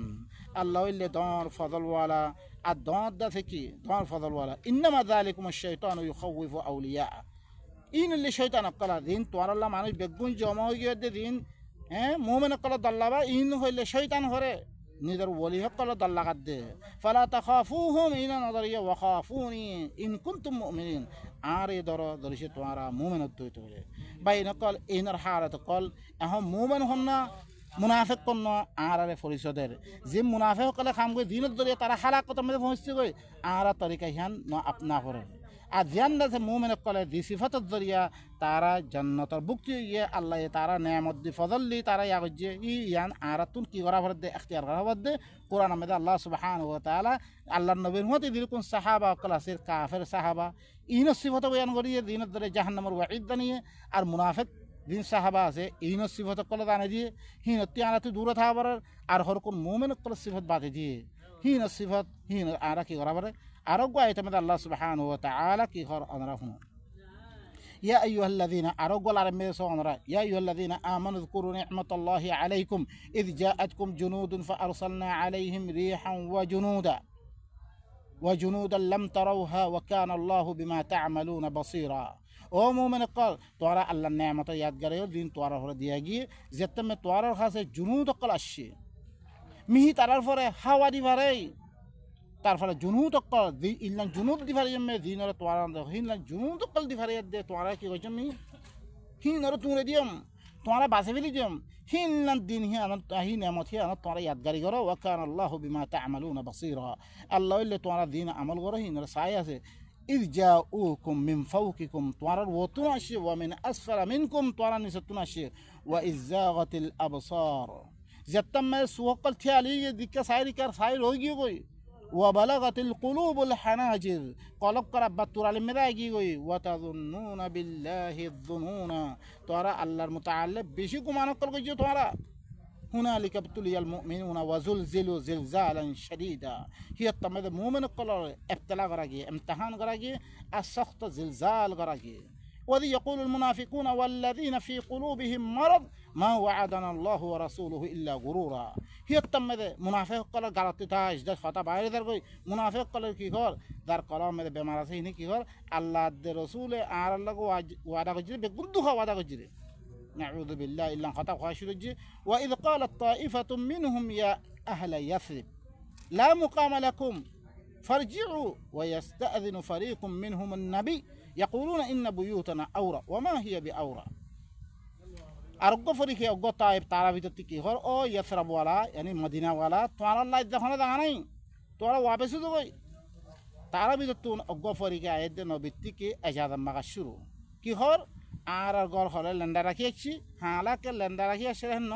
আল্লাহ ইল্লে দর ফজল ওয়ালা আর দর দা থেকে দর ফজল ওয়ালা ইন্নামা যালিকুমুশ শাইতানু ইউখাউফু আউলিয়া ইন ইল্লে শয়তান কলা দিন তোর আল্লাহ মানুষ বেগুন জমা হই গিয়ে দিন হ্যাঁ মোমেন কল দল্লাবা ইন হইলে শৈতান হরে নিজের ওলি হকল দল্লা কাদ দে ফালা তাখাফুহুম ইন নদরিয়া ওয়া খাফুনি ইন কুনতুম মুমিনিন আর এ দর দরিছে তোরা মোমেন দইত হইলে বাইন কল ইনর হারাত কল এখন মোমেন হন্না মুনাফিক কোন আর আরে পরিষদের যে মুনাফিক কলে কাম কই দিনত দরিয়া তারা হালাকত মধ্যে পৌঁছছে কই আর তরিকা হিয়ান ন আপনা করে আর জান্না যে মুমিন কলে দি সিফাতত জরিয়া তারা জান্নাতের ভুক্তি ইয়ে আল্লাহ তারা নেয়ামত দি ফজললি তারা ইয়া গজ্জে ইয়ান আরাতুন কি করা ভর দে ইখতিয়ার করা ভর দে কোরআন মধ্যে আল্লাহ সুবহানাহু ওয়া তাআলা আল্লাহর নবীর মতে দিল কোন সাহাবা ক্লাসের কাফের সাহাবা ইন সিফাত বয়ান করিয়ে দিনত ধরে জাহান্নামের ওয়াঈদ দানিয়ে আর মুনাফিক দিন সাহাবা আছে ইন সিফাত কলে দানে দিয়ে হিনতি আনাতে দূরে থাকার আর হর কোন মুমিন কলে সিফাত বাদে দিয়ে হিন সিফাত হিন আরা কি করা ভরে আরোগ্য আইতেমে আল্লাহ সুবহানাহু ওয়া তাআলা কি হর আমরা হুন ইয়া আইয়ুহাল্লাযীনা আরোগ্য আরমে সো আমরা ইয়া আইয়ুহাল্লাযীনা আমানু যকুরু নি'মাতাল্লাহি আলাইকুম ইয জাআতকুম জুনুদুন ফাআরসালনা আলাইহিম রিহান ওয়া জুনুদান লাম তারাউহা ওয়া কানা আল্লাহু বিমা তা'মালুনা বাসীরা ও মুমিন কল তোরা আল্লাহর নেয়ামত ইয়াদ করে দিন তোরা হরে দিয়া গিয়ে যেতমে তোরার কাছে জুনুদ কল আসছে মিহি তারার পরে হাওয়া দিবারে তারপরে জুনুদ কল দি ইল্লান জুনুদ দিবারে মে দিনরে তোরা হিনলান জুনুদ কল দিবারে দে তোরা কি কইছ মি হিনরে তুরে দিম তোরা বাসে ফেলি দিম হিনলান দিন হি আন হি নেয়ামত হি আন তোরা ইয়াদগারি করো ওয়া কানা আল্লাহু বিমা তা'মালুনা বাসীরা আল্লাহ ইল্লে তোরা দিন আমল করো হিনরে সাই আছে ইয জাউকুম মিন ফাওকিকুম তোরার ওতুন আসে ওয়া মিন আসফালা মিনকুম তোরা নিসতুন আসে ওয়া ইযাগাতিল আবসার যেতমে সুকল থিয়ালি দিকে সাইরি কার সাইর হই গই গই ওয়া বালাগাতিল কুলুবুল হানাজির কলব করাবাত তুরালে মেরাগি গই ওয়া তাযুন্নুনা বিল্লাহি যুনুনা তোরা আল্লাহর মুতাআল্লিক বেশি গুমান কল গই তোরা হুনালিকা বিতুলিয়াল মুমিনুনা ওয়া যুলজিলু জিলজালান শাদীদা হিয়া তমে মুমিন কল ইবতলা করা গিয়ে ইমতিহান করা গিয়ে আর সখত জিলজাল করা গিয়ে وذ يقول المنافقون والذين في قلوبهم مرض ما وعدنا الله ورسوله إلا غرورا هي التمده منافق قال غلط تاج ده خطا বাইরে در কই মুনাফিক কলে কি কর যার কলমে বেমার আছে ইনি কি কর আল্লাহ দের রাসূল আর আল্লাহ ওয়াদা কইছে বেগুন দুখা ওয়াদা কইছে نعوذ بالله إلا خطا خاشرج وإذ قالت طائفة منهم يا أهل يثرب لا مقام لكم فارجعوا ويستأذن فريق منهم النبي يقولون إن بيوتنا أورى وما هي بأورى أرجو فريق أرجو طائف تعرف تتكي هر أو يثرب ولا يعني مدينة ولا توارا الله إذا دعاني توارا وابس دوغي تعرف تتون أرجو فريق عيد نبتكي أجاد مغشرو كي هر আর গর হলে লেন্ডা রাখিয়েছি হালাকে লেন্ডা রাখিয়া সেরেন ন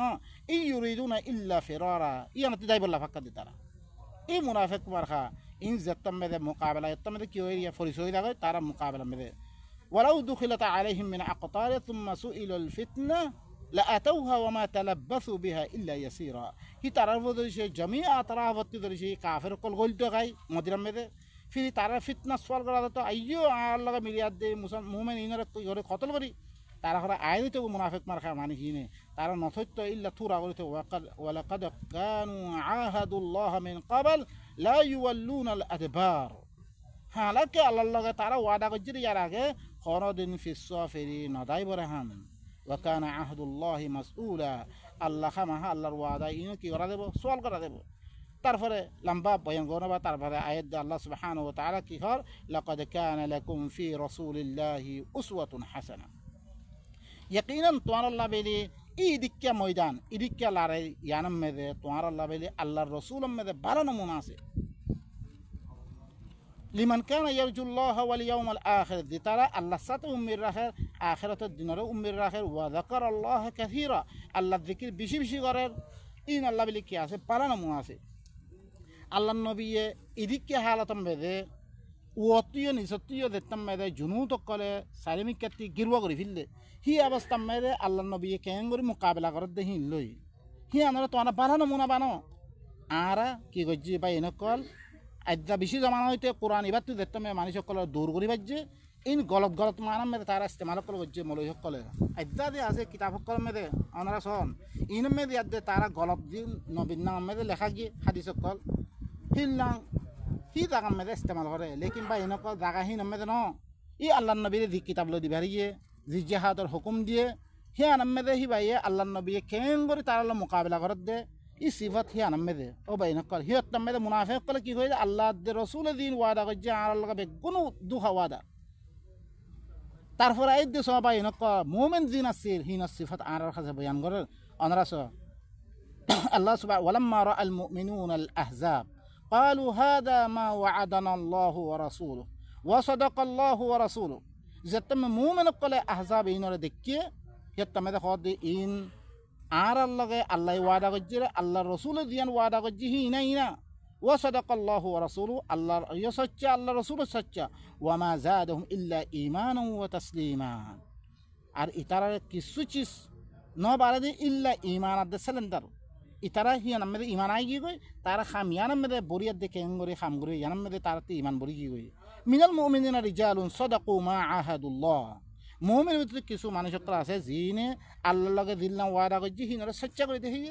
ই ইউরিদুনা ইল্লা ফিরারা ইয়ানতি দাই বল্লা ফাক্কা দিতারা এই মুনাফিক মারখা ইন জাতম মেদে মুকাবিলা ইতম মেদে কি হইয়া পরিচয় দাগে তারা মুকাবিলা মেদে ওয়ালাউ দুখিলাত আলাইহিম মিন আকতার থুম্মা সুইলুল ফিতনা لاتوها وما تلبثوا بها الا يسيرا হি তারার বদলে সে জামিয়া আতরাফতি ধরে সে কাফের কল গলতো গাই মদিনা মেদে ফির তারা ফিতনা সওয়াল করা তো আইয়ো আল্লাহ মিলিয়াদ দে মুমিন ইনরে করে কতল করি তারা হরা আইনি তো মুনাফিক মার খায় মানে হিনে তারা নথত্য ইল্লা তুরা বলতে ওয়ালাকাদ কানু আহাদুল্লাহ মিন ক্বাবল লা ইউওয়াল্লুনাল আদবার হালাকে আল্লাহ তারা ওয়াদা করেছে এর আগে খরদিন ফিস সাফিরি নদাই বরহান ওয়া কানা আহদুল্লাহ মাসউলা আল্লাহ খামাহা আল্লাহর ওয়াদা ইনো কি করা দেব সওয়াল করা দেব তারপরে লম্বা বয়ান করব তারপরে আয়াত আল্লাহ সুবহানাহু ওয়া তাআলা কি কর লাকাদ কানা লাকুম ফি রাসূলিল্লাহি উসওয়াতুন হাসানাহ यकीनन तुम्हारा अल्लाह बेली इदिक्या मैदान इदिक्या लारे यानम में दे तुम्हारा अल्लाह बेली अल्लाह रसूल में दे बाला नमूना से लिमन कान यरजुल्लाह वल यौमल आखिर दितारा अल्लाह सत उम्मीद रखे आखिरत दिनर उम्मीद रखे व ज़कर अल्लाह कसीरा अल्लाह जिक्र बिशी बिशी करे इन अल्लाह बेली क्या से बाला नमूना से अल्लाह नबी इदिक्या हालत में दे ওতিয় নিসতিয় দেতম মেদে জুনুত কলে সালিমিক কাতি গিরওয়া করি ফিললে হি অবস্থা মেদে আল্লাহ নবী কেন করে মোকাবেলা করে দেহি লই হি আমরা তো আনা বানা নমুনা বানো আরা কি গজ্জি বাই নকল আজ্জা বেশি জমানা হইতে কোরআন ইবাত দেতম মানুষ সকল দূর করি বাজ্জে ইন গলত গলত মানা মেদে তারা ইস্তেমাল করে গজ্জি মলই সকলে আজ্জা দে আছে কিতাব সকল মেদে আমরা সন ইন মেদে আদে তারা গলত দিন নবীর নাম মেদে লেখা গিয়ে হাদিস সকল হিল্লাং হি জাগা মেদে ইস্তেমাল করে লেকিন ভাই এনেক জাগা হি নমেদে ন ই আল্লাহ নবীর দি কিতাব লো দিবারিয়ে জি জিহাদর হুকুম দিয়ে হি আনমেদে হি ভাইয়ে আল্লাহ নবী কেন করে তার মোকাবিলা করে দে ই সিফত হি আনমেদে ও ভাই এনেক হি তমেদে মুনাফিক কলে কি হয়ে আল্লাহ দে রসুল দিন ওয়াদা করছে আর আল্লাহ বেগুন দুহা ওয়াদা তারপর এই দেশ ভাই এনেক মুমিন জিন আসির হিন সিফত আর কাছে বয়ান করে অনরাস আল্লাহ সুবহানাহু ওয়ালাম্মা রাআল মুমিনুনাল আহজাব قالوا هذا ما وعدنا الله ورسوله وصدق الله ورسوله جتم مؤمن قال احزاب ينور دكيه يتم ده خد ان ار الله وعده گجره الله رسول ديان وعده گجي هنا وصدق الله ورسوله الله يسچ الله رسول سچ وما زادهم الا ايمانا وتسليما আর ইতারা কিছু চিজ ন বাড়ে ইল্লা ঈমান আদ সিলিন্ডার ইতারা হিয়ান মেদে ইমান আই গি গই তারা খামিয়ান মেদে বরিয়াত দেখে এঙ্গরে খামগরে ইয়ান মেদে তারাতে ইমান বরি গি গই মিনাল মুমিনিনা রিজালুন সাদাকু মা আহাদুল্লাহ মুমিন ভিতরে কিছু মানুষ আছে জিনে আল্লাহর লগে দিলনা ওয়াদা করজি হিনরে সচ্চা করে দেহি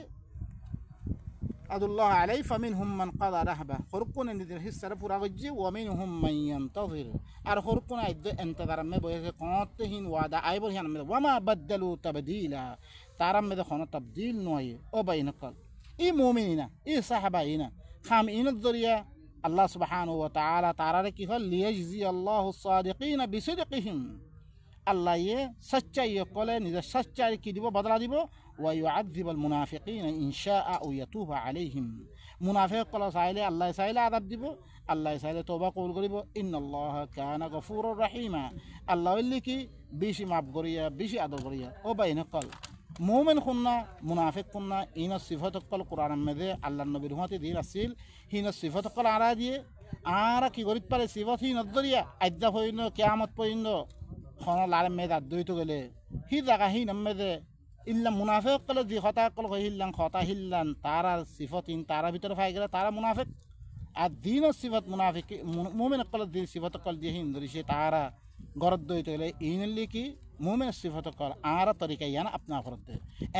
আদুল্লাহ আলাই ফামিনহুম মান কাদা রাহবা খরকুন নিদের হিসারে পুরা গজি ওয়া মিনহুম মান ইয়ানতাযির আর খরকুন আইদ ইন্তজার মে বয়ে কোতে হিন ওয়াদা আইবর হিয়ান মে ওয়া মা বদলু তাবদীলা তারা মেদে কোনো তবদিল নয় ও বাইনকল ই মুমিনিনা ই সাহাবাইনা খামিনের জরিয়া আল্লাহ সুবহানাহু ওয়া তাআলা তারারে কি হল লিয়াজজি আল্লাহু সাদিকিনা বিসিদকিহিম আল্লাহ ইয়ে সচ্চাই কলে নিজের সচ্চাই কি দিব বদলা দিব ওয়া ইউআযযিবুল মুনাফিকিনা ইনশাআ ও ইয়াতুবা আলাইহিম মুনাফিক কল চাইলে আল্লাহ চাইলে আযাব দিব আল্লাহ চাইলে তওবা কবুল করিব ইন্নাল্লাহা কানা গফুরুর রহিমা আল্লাহ ওলি কি বেশি মাফ করিয়া বেশি আদর করিয়া ও বাইনকল মুমিন খুন্না মুনাফিক খুন্না ইন সিফাত কল কোরআন মধ্যে আল্লাহর নবীর হতে দিন আসিল হিন সিফাত কল আরা দিয়ে আর কি করিত পারে সিফাত হিন দরিয়া আজ্জা হইন কিয়ামত পর্যন্ত খন লার মেদা দুই তো গেলে হি জায়গা হিন মধ্যে ইল্লা মুনাফিক কল দি হতা কল হিল্লান খতা হিল্লান তারা সিফাত ইন তারা ভিতরে পাই গেলে তারা মুনাফিক আর দিন সিফাত মুনাফিক মুমিন কল দিন সিফাত কল দিয়ে হিন দরি সে তারা গরদ দইতে গেলে ইনলি কি মুমিনের সিফত কল আর তরিকা ইয়ান আপনা করতে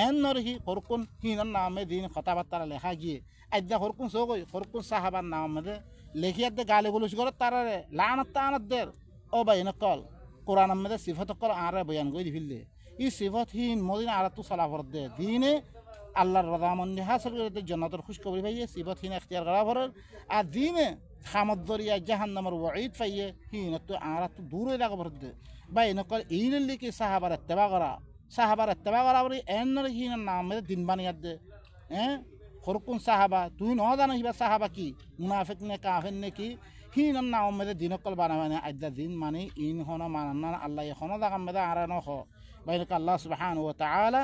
এন নরহি হরকুন হিনার নামে দিন কথাবার্তা লেখা গিয়ে আদ্যা হরকুন সগই হরকুন সাহাবার নামে লেখিয়ার দে গালি গুলুস করে তারারে লানত তানাদের ও বাইন কল কোরআন মধ্যে সিফত কল আর বয়ান করে দিলে ই সিফত হিন মদিন আর তো চলা দে দিনে আল্লাহর রদামন্দি হাসল করে জন্নতর খুশখবরি পাইয়ে সিফত হিন এখতিয়ার করা ভরের আর দিনে খামদরিয়া জাহান্নামের ওয়াঈদ পাইয়ে হিন তো আর তো দূর হয়ে থাকা ভরতে বা এনেকল ইনলি কি সাহাবার এত্তেবা করা বলি এনর হিন নামে দিন বানিয়ার দে হ্যাঁ হরকুন সাহাবা তুই ন জানো হিবা সাহাবা কি মুনাফিক নে কাফের নে কি হিন নাম মেদে দিনকল বানাবানে আদ্যা দিন মানে ইন হন মানান আল্লাহ হন দাগাম মেদে আর নখ বাইনক আল্লাহ সুবহানাহু ওয়া তাআলা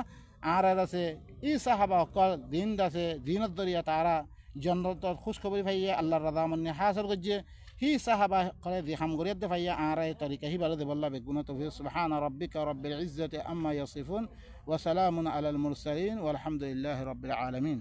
আর আছে ই সাহাবা কল দিন দাসে দিনত দরিয়া তারা জন্নত খুশখবরি ভাইয়া আল্লাহর রাদামন্নি হাসল গজ্জে হি সাহাবা করে দিহাম গরিয়াদ ভাইয়া আর তরিকা হি বালে দেবল্লা বেগুনা তৌফিক সুবহান রাব্বিকা রাব্বিল ইজ্জাতি আম্মা ইয়াসিফুন ওয়া সালামুন আলাল মুরসালিন ওয়ালহামদুলিল্লাহি রাব্বিল আলামিন।